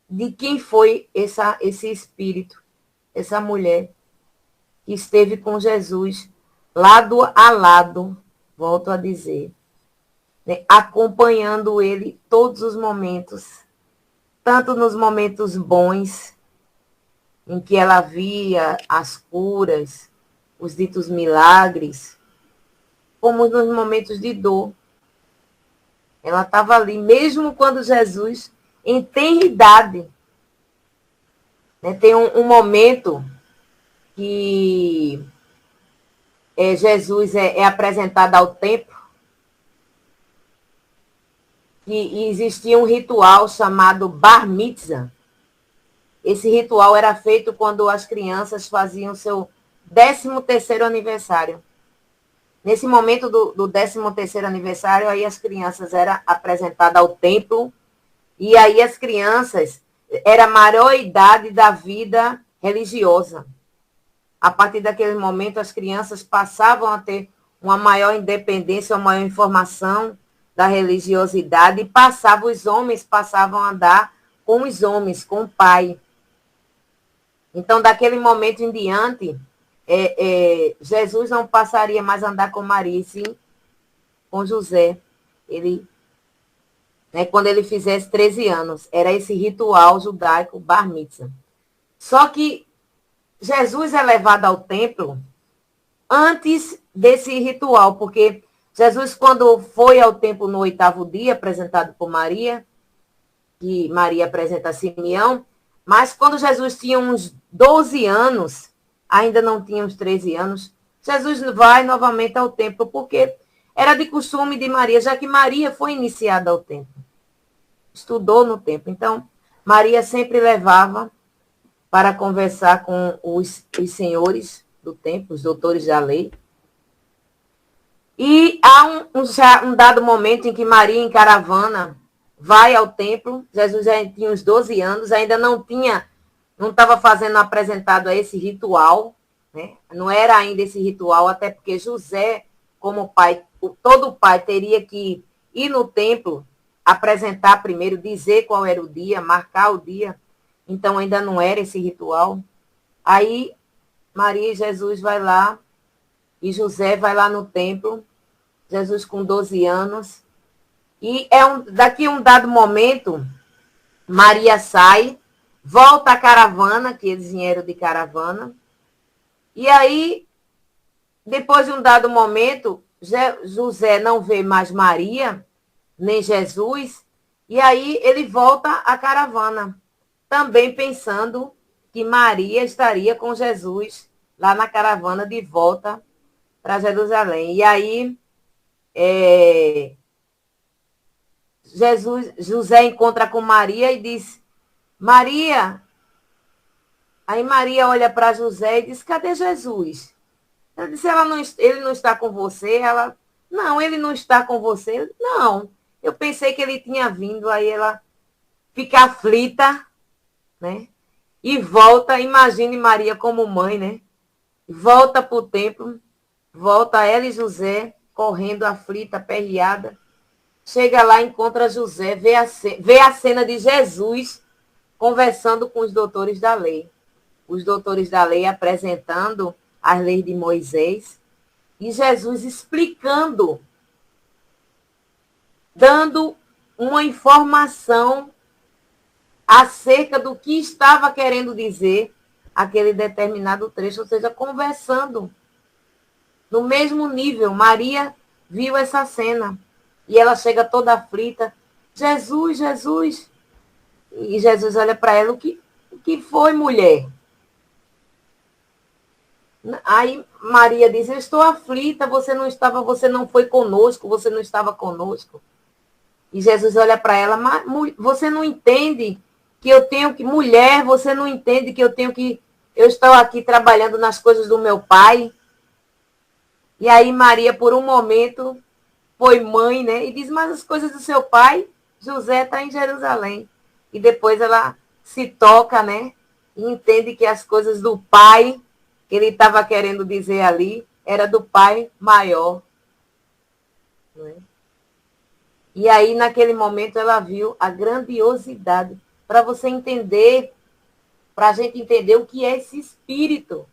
de quem foi esse espírito, essa mulher que esteve com Jesus lado a lado, volto a dizer, né, acompanhando ele todos os momentos, tanto nos momentos bons, em que ela via as curas, os ditos milagres, como nos momentos de dor. Ela estava ali, mesmo quando Jesus, em tenridade, né, tem um momento que Jesus é apresentado ao templo, e existia um ritual chamado Bar Mitzvah. Esse ritual era feito quando as crianças faziam seu 13º aniversário. Nesse momento do 13º aniversário, aí as crianças eram apresentadas ao templo, e aí as crianças, era a maior idade da vida religiosa. A partir daquele momento, as crianças passavam a ter uma maior independência, uma maior informação da religiosidade, e os homens passavam a andar com os homens, com o pai. Então, daquele momento em diante, Jesus não passaria mais a andar com Maria, e sim com José. Quando ele fizesse 13 anos, era esse ritual judaico Bar Mitzvah. Só que Jesus é levado ao templo antes desse ritual, porque Jesus, quando foi ao templo no 8º dia, apresentado por Maria, que Maria apresenta a Simeão, mas quando Jesus tinha uns 12 anos, ainda não tinha uns 13 anos, Jesus vai novamente ao templo, porque era de costume de Maria, já que Maria foi iniciada ao templo, estudou no templo. Então, Maria sempre levava para conversar com os senhores do templo, os doutores da lei. E há um dado momento em que Maria, em caravana, vai ao templo. Jesus já tinha uns 12 anos, ainda não estava fazendo apresentado a esse ritual, né? Não era ainda esse ritual, até porque José, como pai, todo pai teria que ir no templo, apresentar primeiro, dizer qual era o dia, marcar o dia. Então ainda não era esse ritual. Aí Maria e Jesus vai lá, e José vai lá no templo, Jesus com 12 anos, e daqui um dado momento, Maria sai, volta à caravana, que eles vieram de caravana, e aí, depois de um dado momento, José não vê mais Maria, nem Jesus, e aí ele volta à caravana, também pensando que Maria estaria com Jesus lá na caravana de volta para Jerusalém. E aí, José encontra com Maria e diz, Maria. Aí Maria olha para José e diz, cadê Jesus? Ela disse, ele não está com você? Ela, não, ele não está com você. Não, eu pensei que ele tinha vindo. Aí ela fica aflita, né? E volta, imagine Maria como mãe, né? Volta para o templo, volta ela e José, correndo aflita, aperreada. Chega lá, encontra José, vê a cena de Jesus conversando com os doutores da lei. Os doutores da lei apresentando as leis de Moisés e Jesus explicando, dando uma informação acerca do que estava querendo dizer aquele determinado trecho, ou seja, conversando no mesmo nível. Maria viu essa cena e ela chega toda aflita, Jesus, Jesus. E Jesus olha para ela, o que foi, mulher? Aí Maria diz, eu estou aflita, você não foi conosco, você não estava conosco. E Jesus olha para ela, mas você não entende que eu tenho que, mulher, você não entende que eu estou aqui trabalhando nas coisas do meu pai. E aí Maria, por um momento, foi mãe, né? E diz, mas as coisas do seu pai, José está em Jerusalém. E depois ela se toca, né? E entende que as coisas do pai, que ele estava querendo dizer ali, era do pai maior. Né? E aí, naquele momento, ela viu a grandiosidade. Para você entender, para a gente entender o que é esse espírito.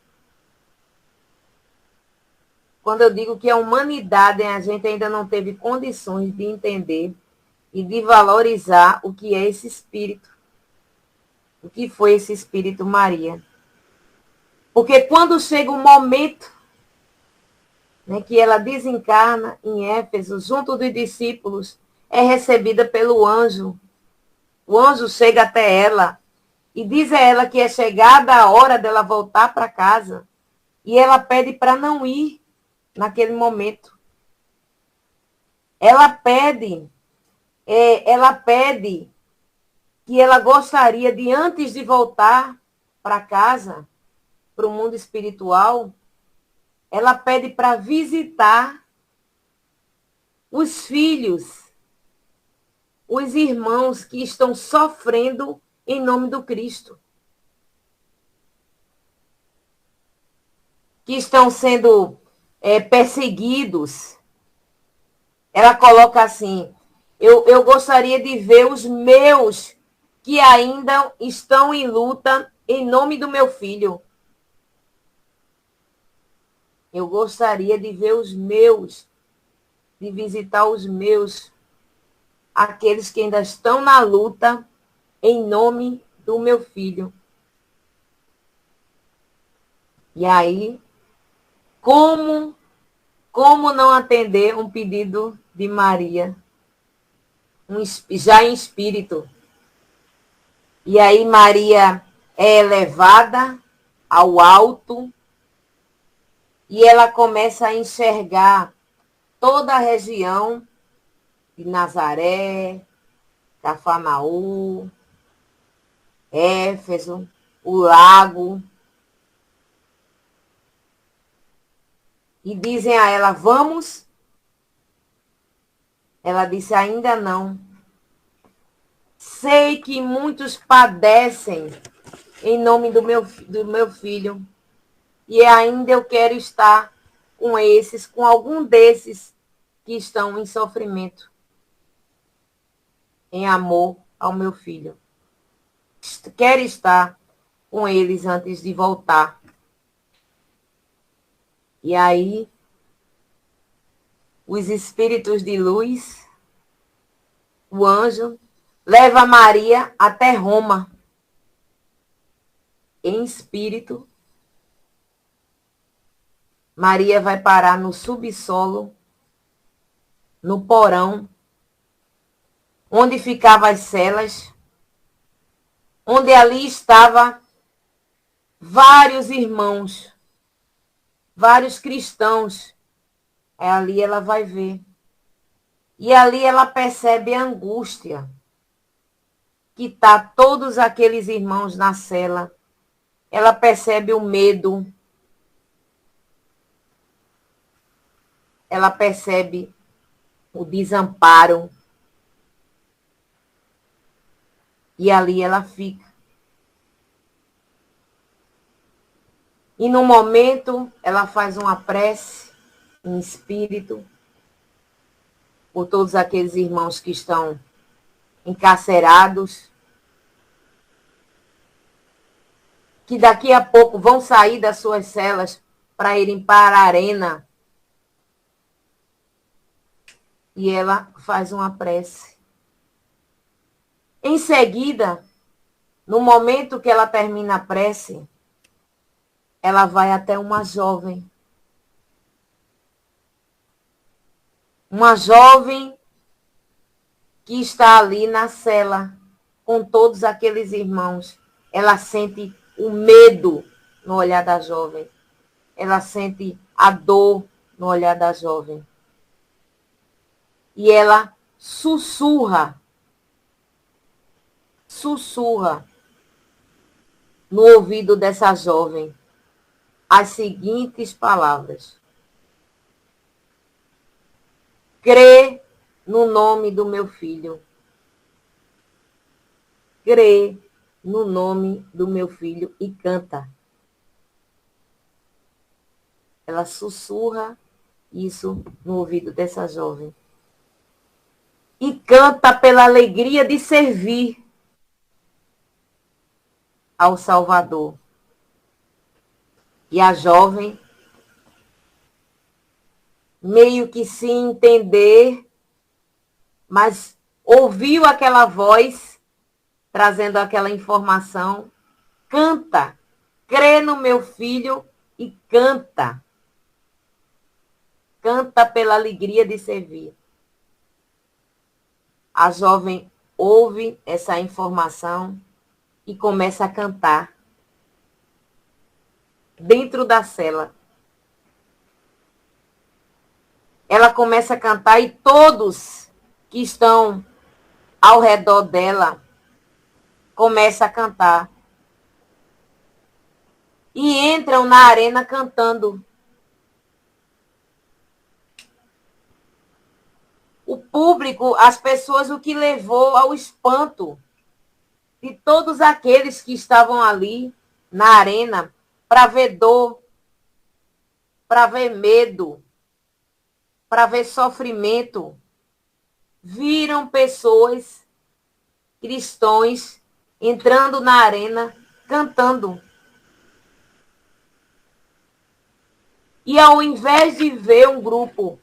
Quando eu digo que a humanidade, a gente ainda não teve condições de entender e de valorizar o que é esse espírito. O que foi esse espírito Maria. Porque quando chega o momento, né, que ela desencarna em Éfeso, junto dos discípulos, é recebida pelo anjo. O anjo chega até ela e diz a ela que é chegada a hora dela voltar para casa. E ela pede para não ir. naquele momento. Ela pede que ela gostaria de, antes de voltar para casa, para o mundo espiritual, ela pede para visitar os filhos, os irmãos que estão sofrendo em nome do Cristo, que estão sendo perseguidos. Ela coloca assim: eu gostaria de ver os meus que ainda estão em luta em nome do meu filho. Eu gostaria de ver os meus, de visitar os meus, aqueles que ainda estão na luta em nome do meu filho. E aí, como não atender um pedido de Maria, já em espírito? E aí Maria é elevada ao alto e ela começa a enxergar toda a região de Nazaré, Cafarnaum, Éfeso, o lago. E dizem a ela: vamos? Ela disse: ainda não. Sei que muitos padecem em nome do meu filho. E ainda eu quero estar com algum desses que estão em sofrimento, em amor ao meu filho. Quero estar com eles antes de voltar. E aí, os espíritos de luz, o anjo, leva Maria até Roma, em espírito. Maria vai parar no subsolo, no porão, onde ficavam as celas, onde ali estavam vários irmãos, vários cristãos. Ali ela vai ver. E ali ela percebe a angústia que está todos aqueles irmãos na cela. Ela percebe o medo. Ela percebe o desamparo. E ali ela fica. E no momento ela faz uma prece em espírito por todos aqueles irmãos que estão encarcerados, que daqui a pouco vão sair das suas celas para irem para a arena. E ela faz uma prece. Em seguida, no momento que ela termina a prece, ela vai até uma jovem. Uma jovem que está ali na cela com todos aqueles irmãos. Ela sente o medo no olhar da jovem. Ela sente a dor no olhar da jovem. E ela sussurra no ouvido dessa jovem as seguintes palavras: crê no nome do meu filho. Crê no nome do meu filho e canta. Ela sussurra isso no ouvido dessa jovem. E canta pela alegria de servir ao Salvador. E a jovem, meio que sem entender, mas ouviu aquela voz trazendo aquela informação, canta, crê no meu filho e canta. Canta pela alegria de servir. A jovem ouve essa informação e começa a cantar dentro da cela. ela começa a cantar e todos que estão ao redor dela começam a cantar. E entram na arena cantando. O público, as pessoas, o que levou ao espanto de todos aqueles que estavam ali na arena para ver dor, para ver medo, para ver sofrimento, viram pessoas, cristãos, entrando na arena, cantando. E ao invés de ver um grupo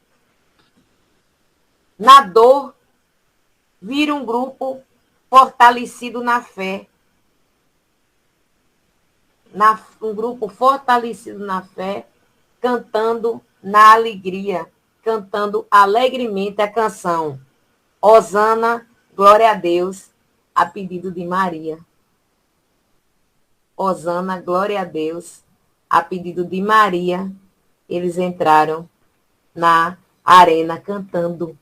na dor, vira um grupo fortalecido na fé. Um grupo fortalecido na fé, cantando na alegria, cantando alegremente a canção Hosana, glória a Deus, a pedido de Maria. Hosana, glória a Deus, a pedido de Maria, eles entraram na arena cantando.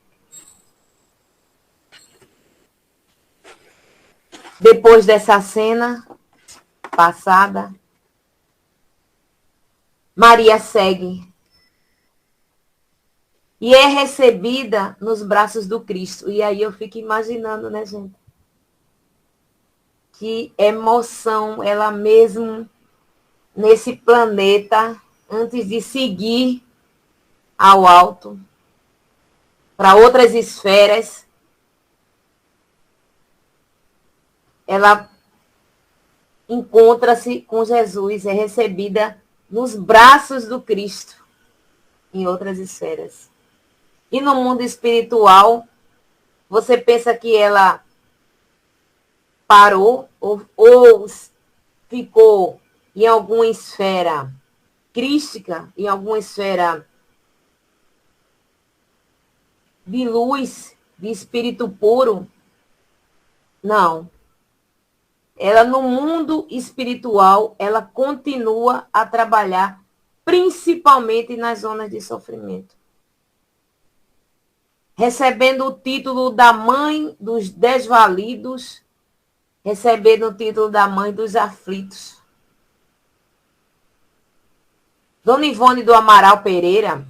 Depois dessa cena passada, Maria segue e é recebida nos braços do Cristo. E aí eu fico imaginando, né, gente? Que emoção ela mesmo nesse planeta, antes de seguir ao alto, para outras esferas, ela encontra-se com Jesus, é recebida nos braços do Cristo, em outras esferas. E no mundo espiritual, você pensa que ela parou ou ficou em alguma esfera crística, em alguma esfera de luz, de espírito puro? Não. Ela, no mundo espiritual, ela continua a trabalhar, principalmente nas zonas de sofrimento. Recebendo o título da mãe dos desvalidos, recebendo o título da mãe dos aflitos. Dona Ivone do Amaral Pereira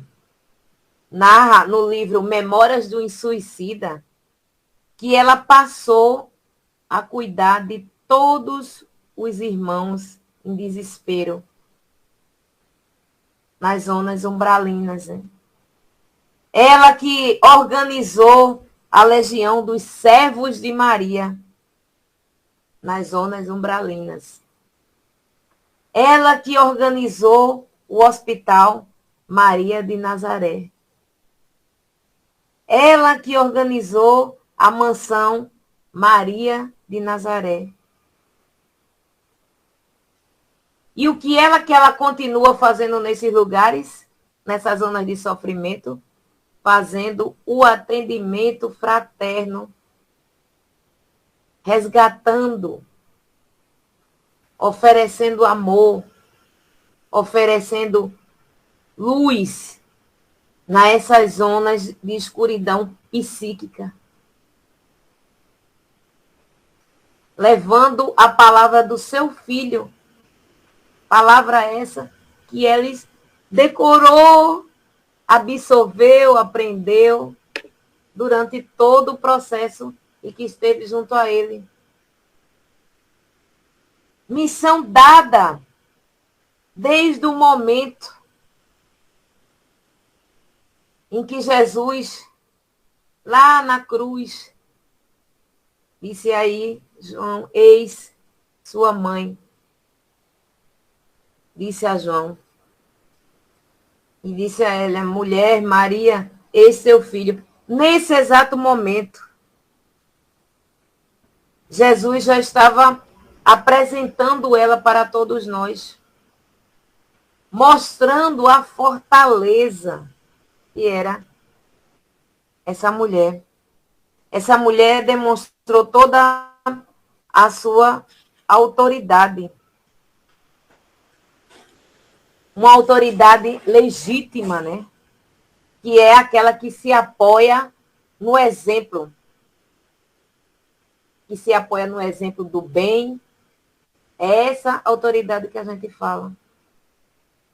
narra no livro Memórias do Insuicida que ela passou a cuidar de todos os irmãos em desespero nas zonas umbralinas. Né? Ela que organizou a Legião dos Servos de Maria nas zonas umbralinas. Ela que organizou o Hospital Maria de Nazaré. Ela que organizou a Mansão Maria de Nazaré. E o que ela continua fazendo nesses lugares, nessas zonas de sofrimento? Fazendo o atendimento fraterno, resgatando, oferecendo amor, oferecendo luz nessas zonas de escuridão psíquica. Levando a palavra do seu filho, palavra essa que eles decorou, absorveu, aprendeu durante todo o processo e que esteve junto a ele. Missão dada desde o momento em que Jesus, lá na cruz, disse aí, João, eis sua mãe. Disse a João. E disse a ela, mulher, Maria, eis seu filho. Nesse exato momento, Jesus já estava apresentando ela para todos nós, mostrando a fortaleza que era essa mulher. Essa mulher demonstrou toda a sua autoridade. Uma autoridade legítima, né? que é aquela que se apoia no exemplo, que se apoia no exemplo do bem. É essa autoridade que a gente fala.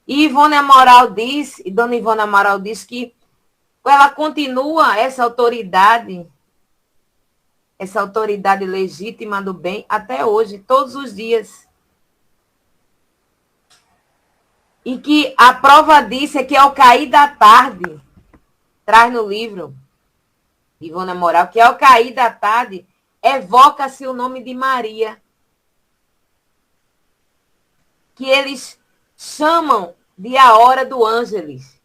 E Ivone Amaral diz, e Dona Ivone Amaral diz que ela continua essa autoridade legítima do bem até hoje, todos os dias. E que a prova disso é que ao cair da tarde, traz no livro Ivone Amaral, que ao cair da tarde, evoca-se o nome de Maria, que eles chamam de a hora do ângeles.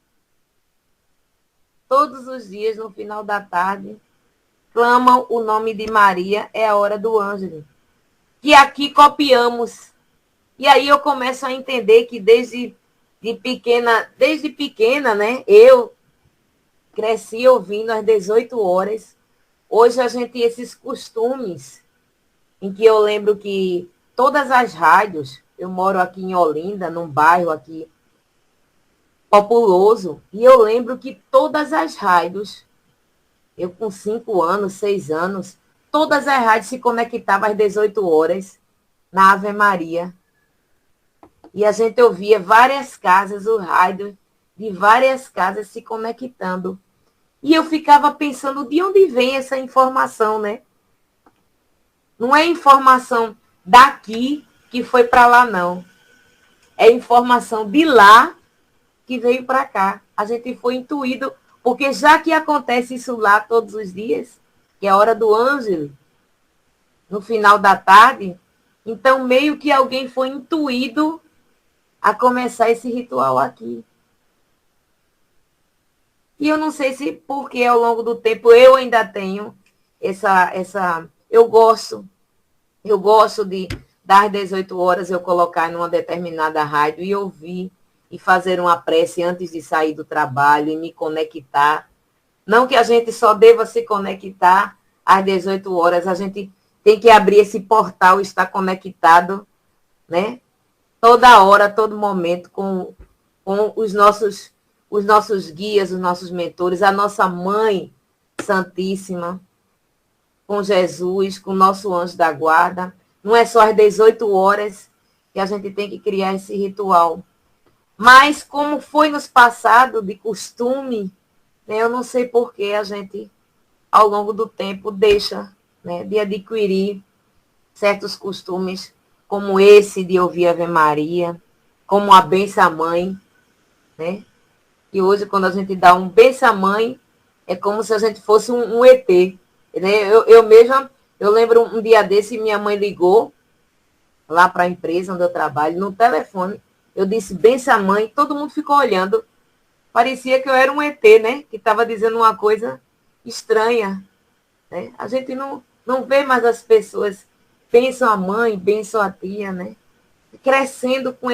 Todos os dias, no final da tarde, clamam o nome de Maria, é a hora do ângeles. Que aqui copiamos. E aí eu começo a entender que desde pequena, né, eu cresci ouvindo às 18 horas. Hoje a gente tem esses costumes, em que eu lembro que todas as rádios, eu moro aqui em Olinda, num bairro aqui populoso, e eu lembro que todas as rádios, eu com 5 anos, 6 anos, todas as rádios se conectavam às 18 horas na Ave Maria. E a gente ouvia várias casas, o rádio de várias casas se conectando. E eu ficava pensando de onde vem essa informação, né? Não é informação daqui que foi para lá, não. É informação de lá que veio para cá. A gente foi intuído, porque já que acontece isso lá todos os dias, que é a hora do ângelo, no final da tarde, então meio que alguém foi intuído a começar esse ritual aqui. E eu não sei se porque ao longo do tempo eu ainda tenho eu gosto de das 18 horas eu colocar numa determinada rádio e ouvir e fazer uma prece antes de sair do trabalho e me conectar. Não que a gente só deva se conectar às 18 horas, a gente tem que abrir esse portal e estar conectado, né? Toda hora, todo momento, com os nossos guias, os nossos mentores, a nossa Mãe Santíssima, com Jesus, com o nosso anjo da guarda. Não é só às 18 horas que a gente tem que criar esse ritual. Mas como foi nos passado de costume, né, eu não sei por que a gente, ao longo do tempo, deixa, né, de adquirir certos costumes, como esse de ouvir Ave Maria, como a benção mãe, né? E hoje, quando a gente dá um benção mãe, é como se a gente fosse um ET. Né? Eu mesma, eu lembro um dia desse, minha mãe ligou lá para a empresa onde eu trabalho, no telefone, eu disse benção mãe, todo mundo ficou olhando. Parecia que eu era um ET, né? Que estava dizendo uma coisa estranha. Né? A gente não vê mais as pessoas, pensam a mãe, pensam a tia, né? Crescendo com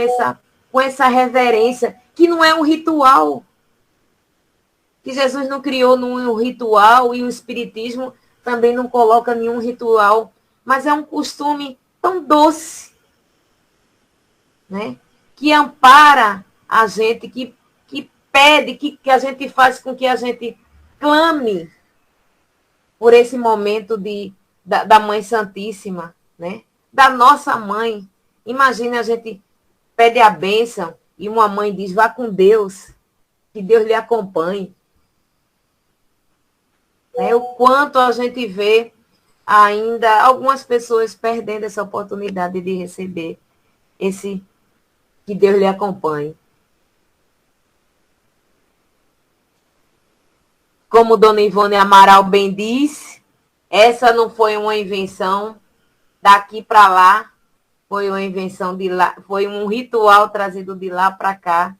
essa reverência, que não é um ritual. Que Jesus não criou nenhum ritual e o Espiritismo também não coloca nenhum ritual, mas é um costume tão doce, né? Que ampara a gente, que pede, que a gente faz com que a gente clame por esse momento da Mãe Santíssima, né? Da nossa mãe. Imagina a gente pede a bênção e uma mãe diz, vá com Deus, que Deus lhe acompanhe. O quanto a gente vê ainda algumas pessoas perdendo essa oportunidade de receber esse que Deus lhe acompanhe. Como Dona Ivone Amaral bem diz, essa não foi uma invenção daqui para lá, foi uma invenção de lá, foi um ritual trazido de lá para cá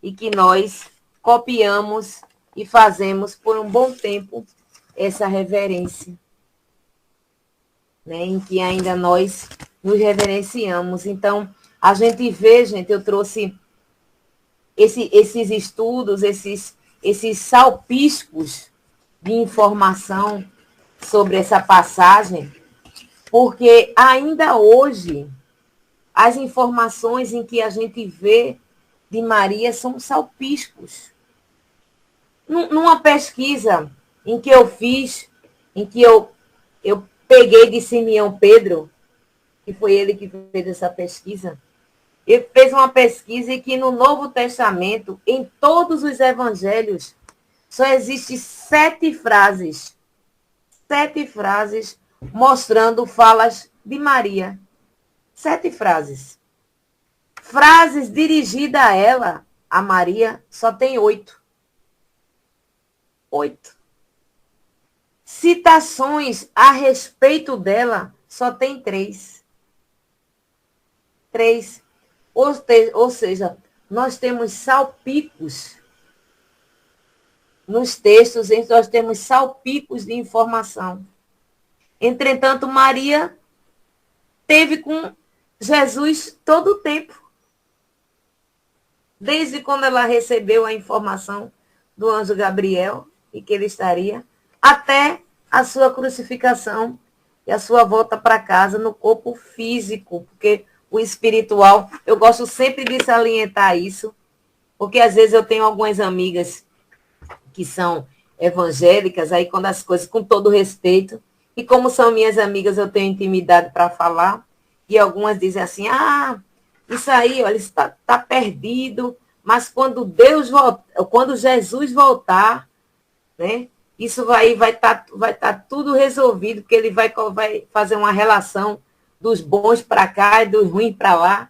e que nós copiamos e fazemos por um bom tempo essa reverência, né, em que ainda nós nos reverenciamos. Então, a gente vê, gente, eu trouxe esses estudos, esses salpiscos de informação sobre essa passagem, porque ainda hoje as informações em que a gente vê de Maria são salpiscos. Numa pesquisa em que eu fiz, em que eu peguei de Simeão Pedro, que foi ele que fez essa pesquisa, ele fez uma pesquisa em que no Novo Testamento, em todos os evangelhos, só existe 7 frases mostrando falas de Maria. 7 frases. Frases dirigidas a ela, a Maria, só tem 8. 8. Citações a respeito dela, só tem 3. 3. Ou seja, nós temos salpicos nos textos, nós temos salpicos de informação. Entretanto, Maria teve com Jesus todo o tempo. Desde quando ela recebeu a informação do anjo Gabriel e que ele estaria, até a sua crucificação e a sua volta para casa no corpo físico, porque o espiritual, eu gosto sempre de salientar isso, porque às vezes eu tenho algumas amigas que são evangélicas, aí quando as coisas, com todo respeito, e como são minhas amigas, eu tenho intimidade para falar, e algumas dizem assim, isso aí, olha, está perdido, mas quando quando Jesus voltar, né, isso vai tá tudo resolvido, porque ele vai fazer uma relação dos bons para cá e dos ruins para lá.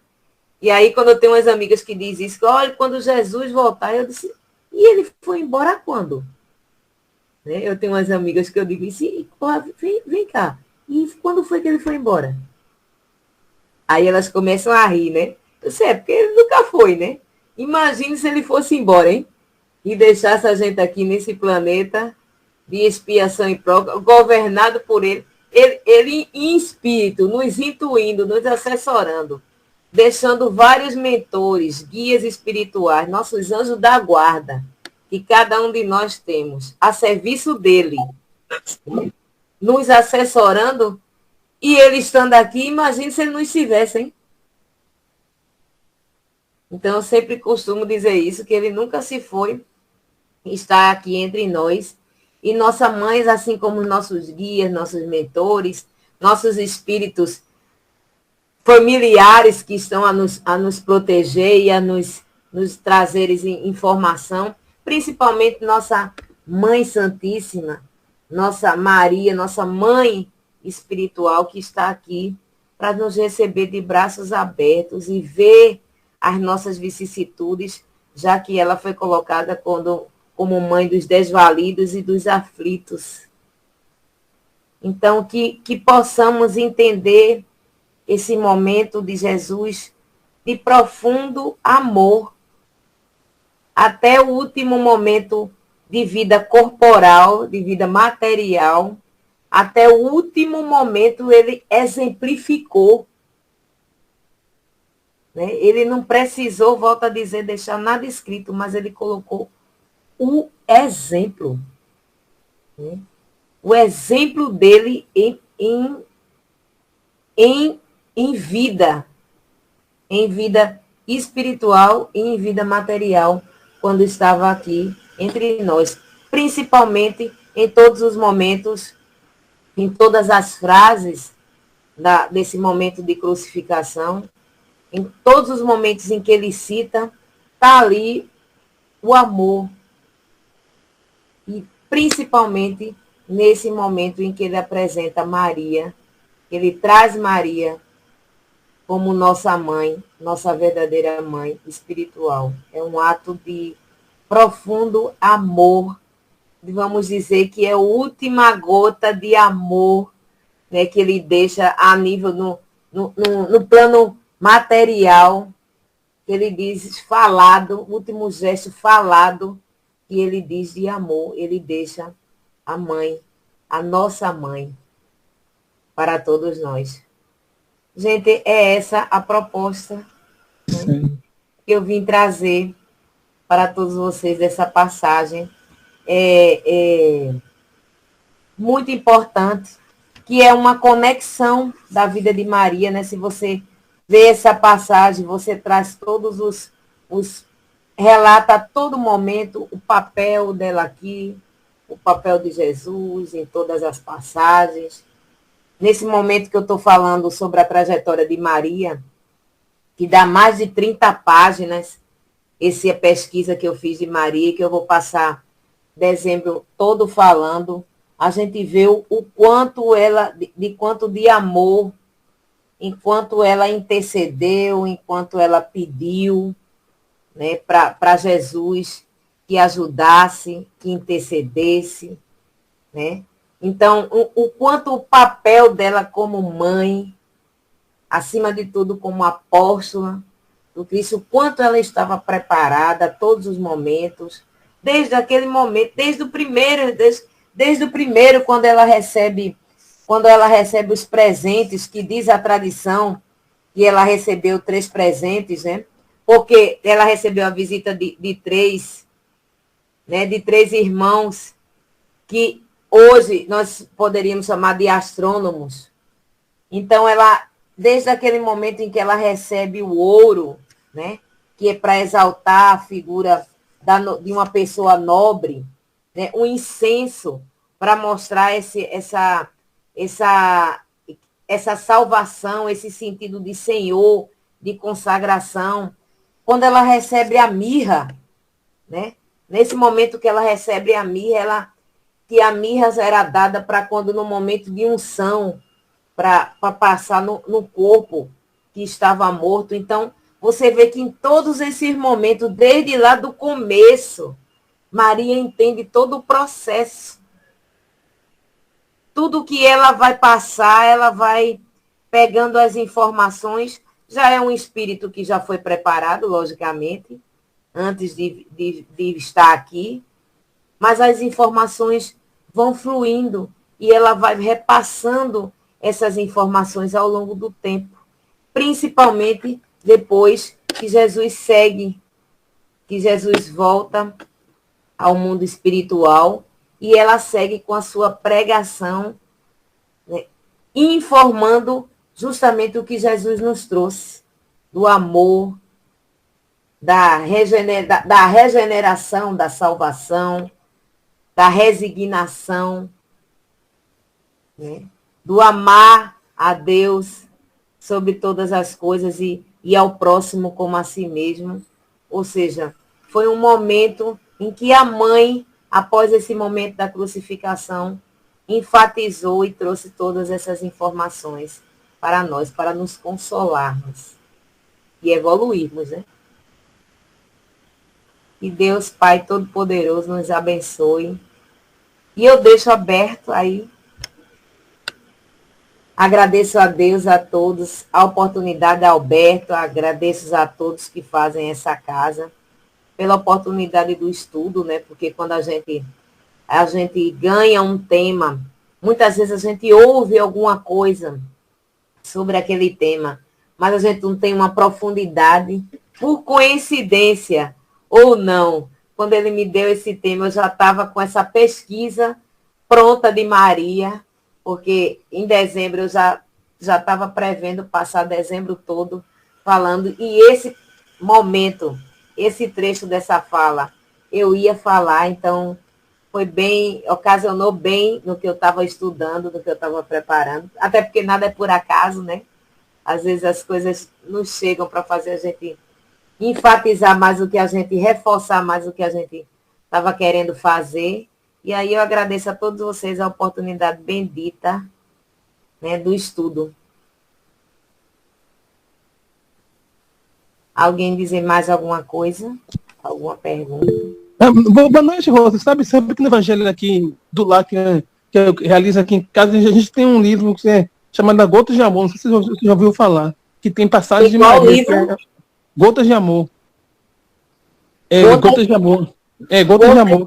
E aí, quando eu tenho umas amigas que dizem isso, olha, quando Jesus voltar, eu disse, e ele foi embora quando? Né? Eu tenho umas amigas que eu digo isso, vem cá, e quando foi que ele foi embora? Aí elas começam a rir, né? Eu sei, porque ele nunca foi, né? Imagine se ele fosse embora, hein? E deixasse a gente aqui nesse planeta de expiação e prova, governado por ele. Ele em espírito, nos intuindo, nos assessorando, deixando vários mentores, guias espirituais, nossos anjos da guarda, que cada um de nós temos, a serviço dele, nos assessorando, e ele estando aqui, imagine se ele não estivesse, hein? Então, eu sempre costumo dizer isso, que ele nunca se foi, está aqui entre nós, e nossa mãe, assim como nossos guias, nossos mentores, nossos espíritos familiares que estão a nos proteger e a nos trazer informação, principalmente nossa Mãe Santíssima, nossa Maria, nossa Mãe espiritual que está aqui para nos receber de braços abertos e ver as nossas vicissitudes, já que ela foi colocada como mãe dos desvalidos e dos aflitos. Então, que possamos entender esse momento de Jesus de profundo amor, até o último momento de vida corporal, de vida material, até o último momento ele exemplificou. Né? Ele não precisou, volto a dizer, deixar nada escrito, mas ele colocou o exemplo. Né? O exemplo dele em vida espiritual e em vida material, quando estava aqui entre nós. Principalmente em todos os momentos, em todas as frases desse momento de crucificação, em todos os momentos em que ele cita, está ali o amor. E principalmente nesse momento em que ele apresenta Maria, ele traz Maria como nossa mãe, nossa verdadeira mãe espiritual. É um ato de profundo amor, vamos dizer que é a última gota de amor, né, que ele deixa a nível no plano material, que ele diz falado, o último gesto falado, que ele diz de amor, ele deixa a mãe, a nossa mãe, para todos nós. Gente, é essa a proposta, né, que eu vim trazer para todos vocês dessa passagem. É muito importante, que é uma conexão da vida de Maria, né? Se você vê essa passagem, você traz todos os relata a todo momento o papel dela aqui, o papel de Jesus em todas as passagens. Nesse momento que eu estou falando sobre a trajetória de Maria, que dá mais de 30 páginas, essa é a pesquisa que eu fiz de Maria, que eu vou passar dezembro todo falando, a gente vê o quanto ela, de quanto de amor, enquanto ela intercedeu, enquanto ela pediu, né, para Jesus que ajudasse, que intercedesse, né? Então, o quanto o papel dela como mãe, acima de tudo como apóstola do Cristo, o quanto ela estava preparada a todos os momentos, desde aquele momento, desde o primeiro quando ela recebe os presentes, que diz a tradição que ela recebeu 3 presentes, né? Porque ela recebeu a visita de 3, né? De 3 irmãos que hoje nós poderíamos chamar de astrônomos. Então, ela, desde aquele momento em que ela recebe o ouro, né, que é para exaltar a figura de uma pessoa nobre, né, o incenso para mostrar essa salvação, esse sentido de Senhor, de consagração. Quando ela recebe a mirra, né, nesse momento que ela recebe a mirra, que a mirra era dada para quando no momento de unção, para passar no corpo que estava morto. Então, você vê que em todos esses momentos, desde lá do começo, Maria entende todo o processo. Tudo que ela vai passar, ela vai pegando as informações. Já é um espírito que já foi preparado, logicamente, antes de estar aqui, mas as informações vão fluindo e ela vai repassando essas informações ao longo do tempo, principalmente depois que Jesus segue, que Jesus volta ao mundo espiritual e ela segue com a sua pregação, né, informando justamente o que Jesus nos trouxe, do amor, da regeneração, da salvação, da resignação, né, do amar a Deus sobre todas as coisas e ao próximo como a si mesmo. Ou seja, foi um momento em que a mãe, após esse momento da crucificação, enfatizou e trouxe todas essas informações para nós, para nos consolarmos e evoluirmos, né? Que Deus, Pai Todo-Poderoso, nos abençoe. E eu deixo aberto aí. Agradeço a Deus, a todos, a oportunidade, a Alberto, agradeço a todos que fazem essa casa, pela oportunidade do estudo, né? Porque quando a gente ganha um tema, muitas vezes a gente ouve alguma coisa sobre aquele tema, mas a gente não tem uma profundidade, por coincidência ou não. Quando ele me deu esse tema, eu já estava com essa pesquisa pronta de Maria, porque em dezembro eu já estava prevendo passar dezembro todo falando, e esse momento, esse trecho dessa fala, eu ia falar, então foi bem, ocasionou bem no que eu estava estudando, no que eu estava preparando, até porque nada é por acaso, né? Às vezes as coisas nos chegam para fazer a gente enfatizar mais o que a gente, reforçar mais o que a gente estava querendo fazer. E aí eu agradeço a todos vocês a oportunidade bendita, né, do estudo. Alguém dizer mais alguma coisa? Alguma pergunta? Boa noite, Rosa. Sabe que no Evangelho aqui do lar que eu realizo aqui em casa, a gente tem um livro que é chamado Gotas de Amor. Não sei se você já ouviu falar. Que tem passagem de Maria. Livro? Gotas de Amor. Gotas de Amor. Gotas de Amor.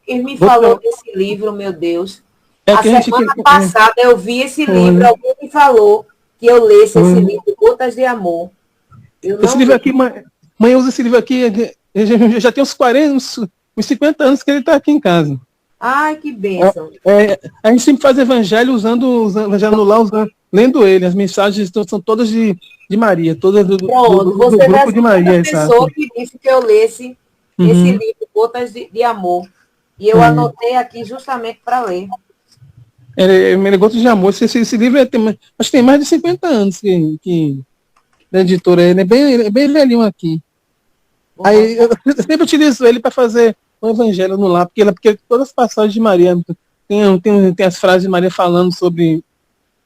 Quem me falou desse livro, meu Deus? A que semana passada eu vi esse livro, alguém me falou que eu lesse esse livro, Gotas de Amor. Esse livro aqui, mãe usa esse livro aqui, já tem uns 40, uns 50 anos que ele está aqui em casa. Ai, que bênção. A gente sempre faz evangelho usando o evangelho no lar, lendo ele. As mensagens são todas de Maria, todas Pronto, do você é a grupo de Maria, segunda exato. pessoa que disse que eu lesse esse livro, Gotas de Amor. E eu anotei aqui justamente para ler. Gotas de Amor. Esse livro acho que tem mais de 50 anos que da editora. Ele é bem velhinho aqui. Aí eu sempre utilizo ele para fazer o evangelho no lar, porque todas as passagens de Maria tem as frases de Maria falando sobre,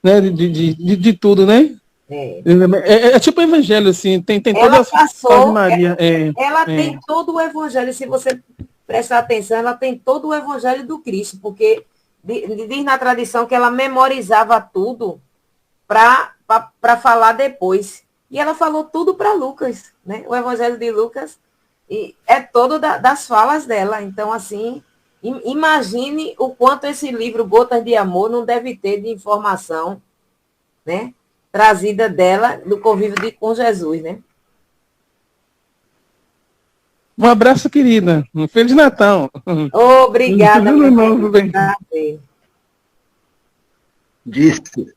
né, de tudo, né? É tipo o evangelho, assim, tem todas as passagens de Maria. Ela tem todo o evangelho, se você prestar atenção, ela tem todo o evangelho do Cristo, porque diz na tradição que ela memorizava tudo para falar depois. E ela falou tudo para Lucas, né? O evangelho de Lucas e é todo das falas dela. Então, assim, imagine o quanto esse livro, Gotas de Amor, não deve ter de informação, né? Trazida dela do convívio com Jesus, né? Um abraço, querida. Um Feliz Natal. Obrigada. Tudo novo, bem. Disse.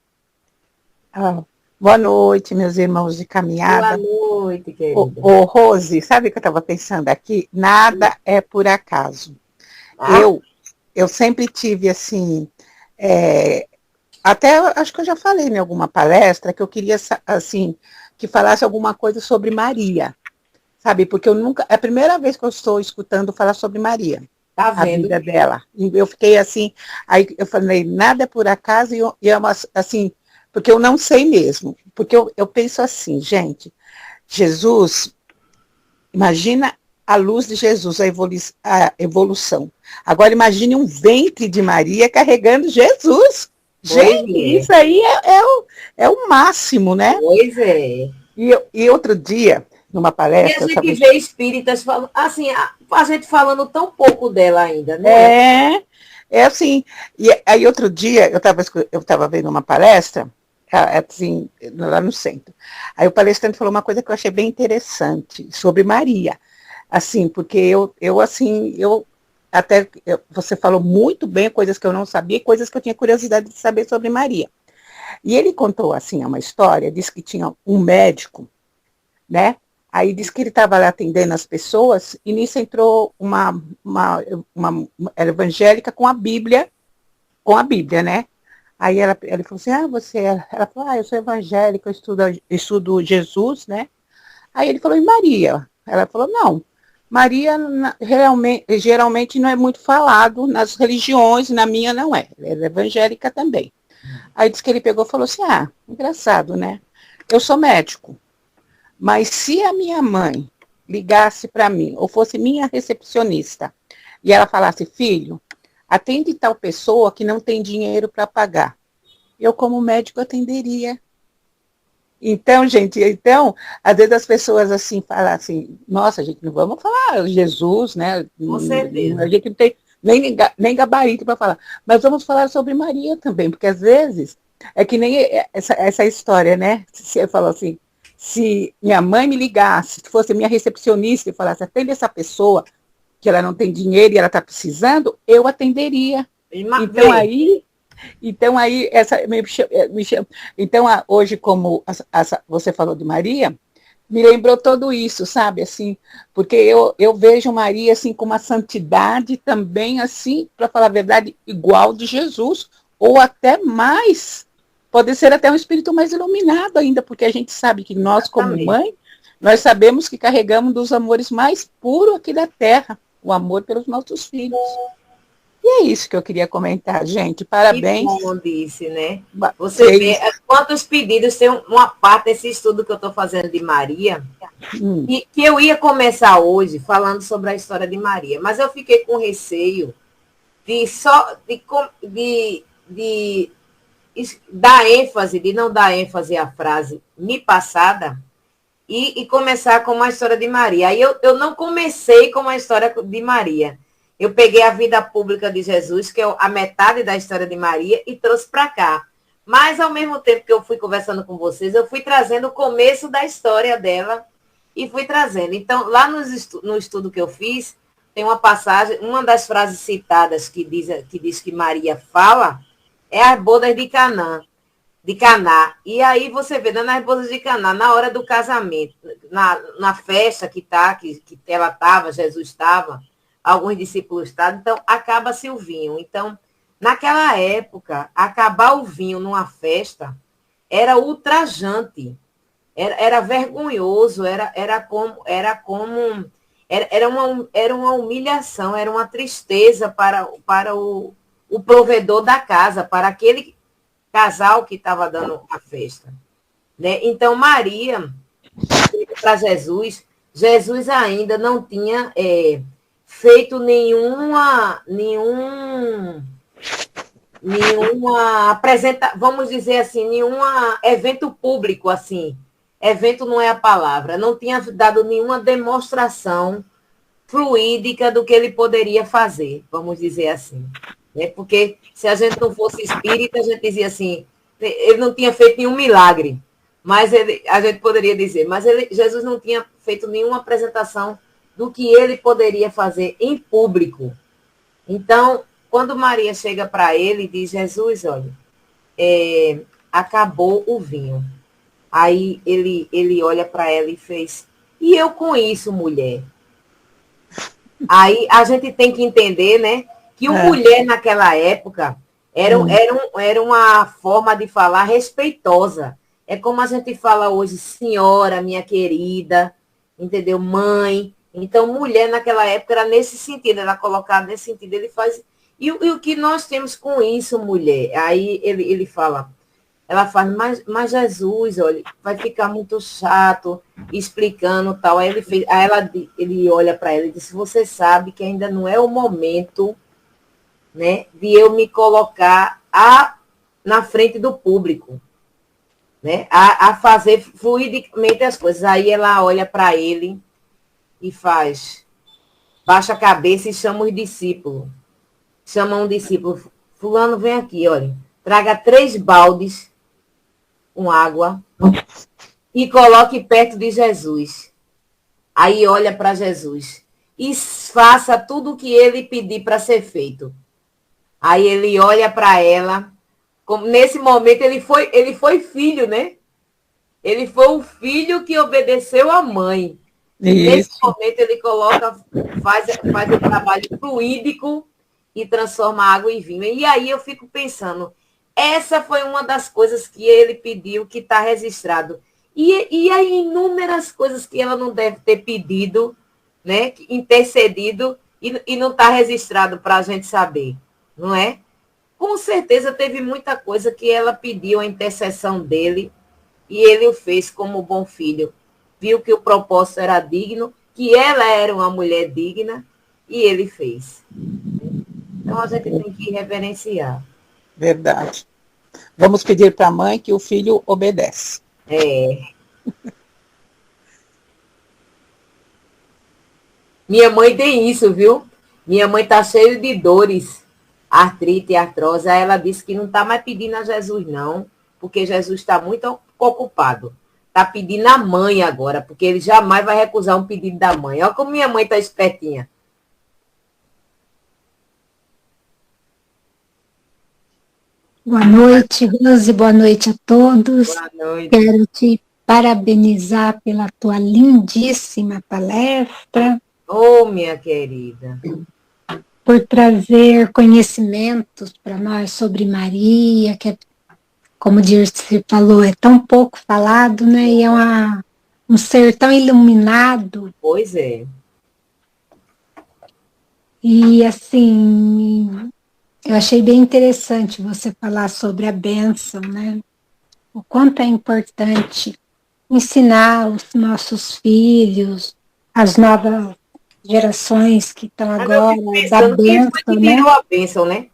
Boa noite, meus irmãos de caminhada. Boa noite, querida. Rose, sabe o que eu estava pensando aqui? Nada é por acaso. Eu sempre tive, assim, até acho que eu já falei em alguma palestra que eu queria, assim, que falasse alguma coisa sobre Maria, sabe? Porque é a primeira vez que eu estou escutando falar sobre Maria. Tá vendo? A vida dela. E eu fiquei assim, aí eu falei, nada é por acaso, e é uma, assim, porque eu não sei mesmo. Porque eu penso assim, gente, Jesus, imagina a luz de Jesus, a evolução. Agora imagine um ventre de Maria carregando Jesus. Gente, isso aí é o máximo, né? Pois é. E outro dia, numa palestra... E a gente vê espíritas falando, assim, a gente falando tão pouco dela ainda, né? É assim. E aí outro dia, eu estava vendo uma palestra, assim, lá no centro. Aí o palestrante falou uma coisa que eu achei bem interessante, sobre Maria. Assim, porque você falou muito bem coisas que eu não sabia, coisas que eu tinha curiosidade de saber sobre Maria. E ele contou, assim, uma história, disse que tinha um médico, né? Aí disse que ele estava lá atendendo as pessoas, e nisso entrou uma evangélica com a Bíblia, né? Aí ele falou assim, ela falou, eu sou evangélica, eu estudo Jesus, né? Aí ele falou, e Maria? Ela falou, não, Maria geralmente não é muito falado nas religiões, na minha não é, ela é evangélica também. Aí disse que ele pegou e falou assim, engraçado, né? Eu sou médico, mas se a minha mãe ligasse para mim, ou fosse minha recepcionista, e ela falasse, filho, atende tal pessoa que não tem dinheiro para pagar, eu como médico atenderia. Então, gente, às vezes as pessoas assim falam assim, nossa, gente, não vamos falar Jesus, né? Com certeza. A gente não tem nem gabarito para falar, mas vamos falar sobre Maria também, porque às vezes é que nem essa história, né? Você falou assim, se minha mãe me ligasse, se fosse minha recepcionista e falasse, atende essa pessoa que ela não tem dinheiro e ela está precisando, eu atenderia. Então aí hoje, como você falou de Maria, me lembrou tudo isso, sabe, assim, porque eu vejo Maria assim com uma santidade também, assim, para falar a verdade, igual de Jesus, ou até mais, pode ser até um espírito mais iluminado ainda, porque a gente sabe que nós, como mãe, nós sabemos que carregamos dos amores mais puros aqui da terra, o amor pelos nossos filhos. E é isso que eu queria comentar, gente. Parabéns. Que bom disse, né? Você vê quantos pedidos, tem uma parte desse estudo que eu estou fazendo de Maria, que eu ia começar hoje falando sobre a história de Maria, mas eu fiquei com receio de dar ênfase, de não dar ênfase à frase me passada e começar com uma história de Maria. Aí eu não comecei com uma história de Maria. Eu peguei a vida pública de Jesus, que é a metade da história de Maria, e trouxe para cá. Mas, ao mesmo tempo que eu fui conversando com vocês, eu fui trazendo o começo da história dela e fui trazendo. Então, lá no estudo que eu fiz, tem uma passagem, uma das frases citadas que diz que Maria fala, é as bodas de Canaã. de Caná. E aí você vê, nas bodas de Caná, na hora do casamento, na festa que ela estava, Jesus estava, alguns discípulos estavam, então acaba-se o vinho. Então, naquela época, acabar o vinho numa festa era ultrajante, era vergonhoso, era uma humilhação, era uma tristeza para o provedor da casa, para aquele casal que estava dando a festa. Né? Então, Maria, para Jesus ainda não tinha feito nenhuma apresentação, vamos dizer assim, nenhum evento público, assim. Evento não é a palavra. Não tinha dado nenhuma demonstração fluídica do que ele poderia fazer, vamos dizer assim. Né? Porque se a gente não fosse espírita, a gente dizia assim, ele não tinha feito nenhum milagre, mas a gente poderia dizer, mas Jesus não tinha feito nenhuma apresentação do que ele poderia fazer em público. Então, quando Maria chega para ele e diz, Jesus, olha, acabou o vinho. Aí ele olha para ela e fez, e eu com isso, mulher? Aí a gente tem que entender, né, que o mulher naquela época era uma forma de falar respeitosa. É como a gente fala hoje, senhora, minha querida, entendeu? Mãe. Então, mulher naquela época era nesse sentido, era colocada nesse sentido. Ele faz. E o que nós temos com isso, mulher? Aí ele fala, ela faz, mas Jesus, olha, vai ficar muito chato explicando tal. Aí ele olha para ela e diz, você sabe que ainda não é o momento, né, de eu me colocar na frente do público, né, a fazer fluidamente as coisas. Aí ela olha para ele e baixa a cabeça e chama os discípulos. Chama um discípulo, fulano, vem aqui, olha, traga 3 baldes com água e coloque perto de Jesus. Aí olha para Jesus e faça tudo o que ele pedir para ser feito. Aí ele olha para ela, como nesse momento ele foi filho, né? Ele foi o filho que obedeceu à mãe. Nesse momento ele faz o trabalho fluídico e transforma água em vinho. E aí eu fico pensando, essa foi uma das coisas que ele pediu, que está registrado. E aí inúmeras coisas que ela não deve ter pedido, né, intercedido, e não está registrado para a gente saber, não é? Com certeza teve muita coisa que ela pediu a intercessão dele, e ele o fez como bom filho. Viu que o propósito era digno, que ela era uma mulher digna, e ele fez. Então a gente tem que reverenciar. Verdade. Vamos pedir para a mãe que o filho obedece. Minha mãe tem isso, viu? Minha mãe está cheia de dores, artrite e artrose. Aí ela disse que não está mais pedindo a Jesus, não, porque Jesus está muito ocupado. Está pedindo a mãe agora, porque ele jamais vai recusar um pedido da mãe. Olha como minha mãe está espertinha. Boa noite, Rose, boa noite a todos. Boa noite. Quero te parabenizar pela tua lindíssima palestra. Minha querida. Por trazer conhecimentos para nós sobre Maria, que, como Dirce falou, é tão pouco falado, né? E é um ser tão iluminado. Pois é. E, assim, eu achei bem interessante você falar sobre a bênção, né? O quanto é importante ensinar os nossos filhos, as novas gerações que estão agora, da bênção, quem foi que tirou a bênção, né?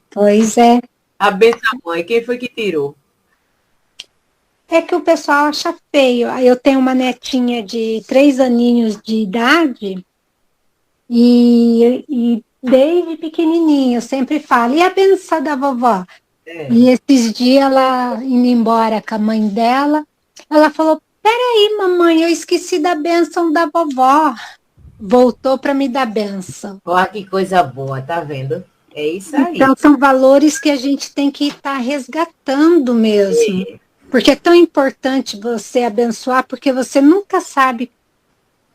Pois é. A bênção da mãe, quem foi que tirou? É que o pessoal acha feio. Eu tenho uma netinha de 3 aninhos de idade e desde pequenininho eu sempre falo, e a benção da vovó? E esses dias ela indo embora com a mãe dela, ela falou, peraí mamãe, eu esqueci da benção da vovó. Voltou para me dar benção. Olha que coisa boa, tá vendo? É isso aí. Então, são valores que a gente tem que estar resgatando mesmo. É. Porque é tão importante você abençoar, porque você nunca sabe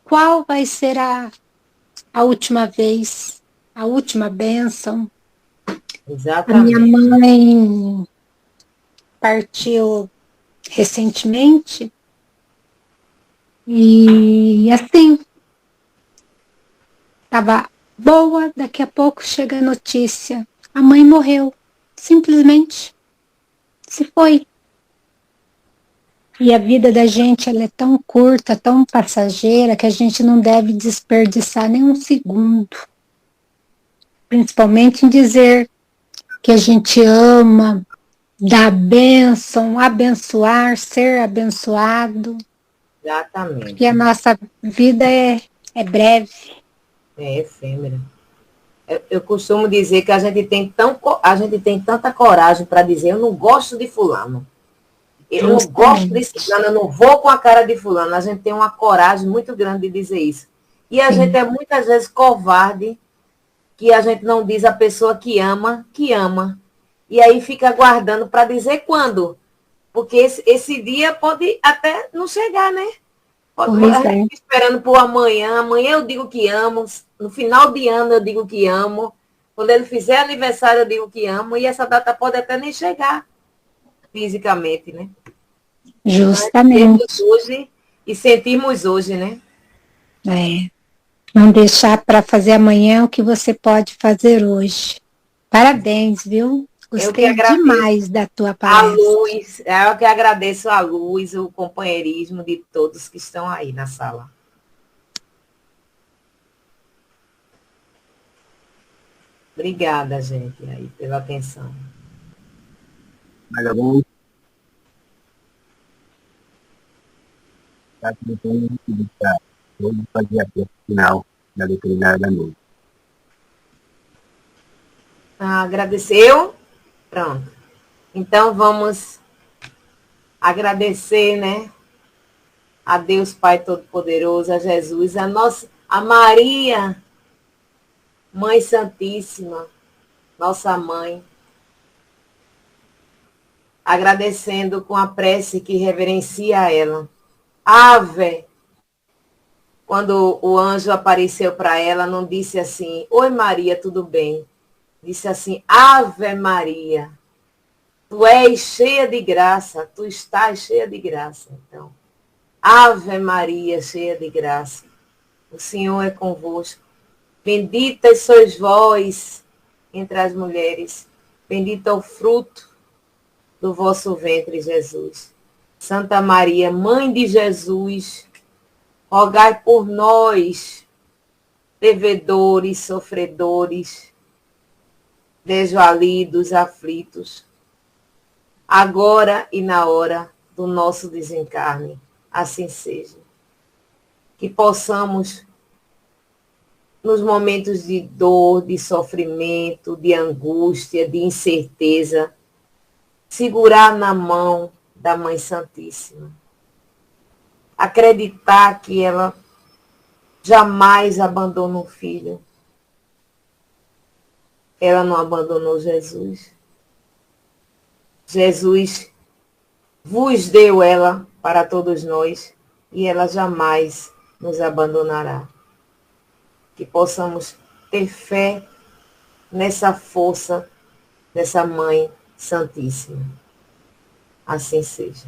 qual vai ser a última vez, a última bênção. A minha Exatamente. mãe partiu recentemente e assim, estava boa, daqui a pouco chega a notícia. A mãe morreu, simplesmente se foi. E a vida da gente ela é tão curta, tão passageira, que a gente não deve desperdiçar nem um segundo. Principalmente em dizer que a gente ama, dar bênção, abençoar, ser abençoado. Exatamente. Porque a nossa vida é breve. É efêmera. Eu costumo dizer que a gente tem tanta coragem para dizer eu não gosto de fulano. Eu não gosto Justamente. desse fulano, eu não vou com a cara de fulano. A gente tem uma coragem muito grande de dizer isso. E a Sim. gente é muitas vezes covarde, que a gente não diz a pessoa que ama, que ama. E aí fica aguardando para dizer quando. Porque esse dia pode até não chegar, né? Pois A é. gente fica esperando por amanhã. Amanhã eu digo que amo. No final de ano eu digo que amo. Quando ele fizer aniversário eu digo que amo. E essa data pode até nem chegar fisicamente, né? Justamente. Temos hoje e sentimos hoje, né? É. Não deixar para fazer amanhã o que você pode fazer hoje. Parabéns, viu? Eu que Gostei agradeço demais da tua a palestra. luz, eu que agradeço a luz, o companheirismo de todos que estão aí na sala. Obrigada, gente, aí, pela atenção. Mais algum? Tá, então, vamos fazer a peça final da doutrinária da noite. Agradeceu? Pronto. Então vamos agradecer, né? A Deus Pai Todo-Poderoso, a Jesus, a Maria, Mãe Santíssima, nossa mãe. Agradecendo com a prece que reverencia ela. Ave, quando o anjo apareceu para ela, não disse assim, oi Maria, tudo bem? Disse assim, Ave Maria, tu és cheia de graça, tu estás cheia de graça. Então, Ave Maria, cheia de graça, o Senhor é convosco. Benditas sois vós entre as mulheres, bendito é o fruto do vosso ventre, Jesus. Santa Maria, Mãe de Jesus, rogai por nós, devedores, sofredores, desvalidos, aflitos, agora e na hora do nosso desencarne. Assim seja. Que possamos, nos momentos de dor, de sofrimento, de angústia, de incerteza, segurar na mão da Mãe Santíssima. Acreditar que ela jamais abandona um filho. Ela não abandonou Jesus. Jesus vos deu ela para todos nós e ela jamais nos abandonará. Que possamos ter fé nessa força dessa Mãe Santíssima. Assim seja.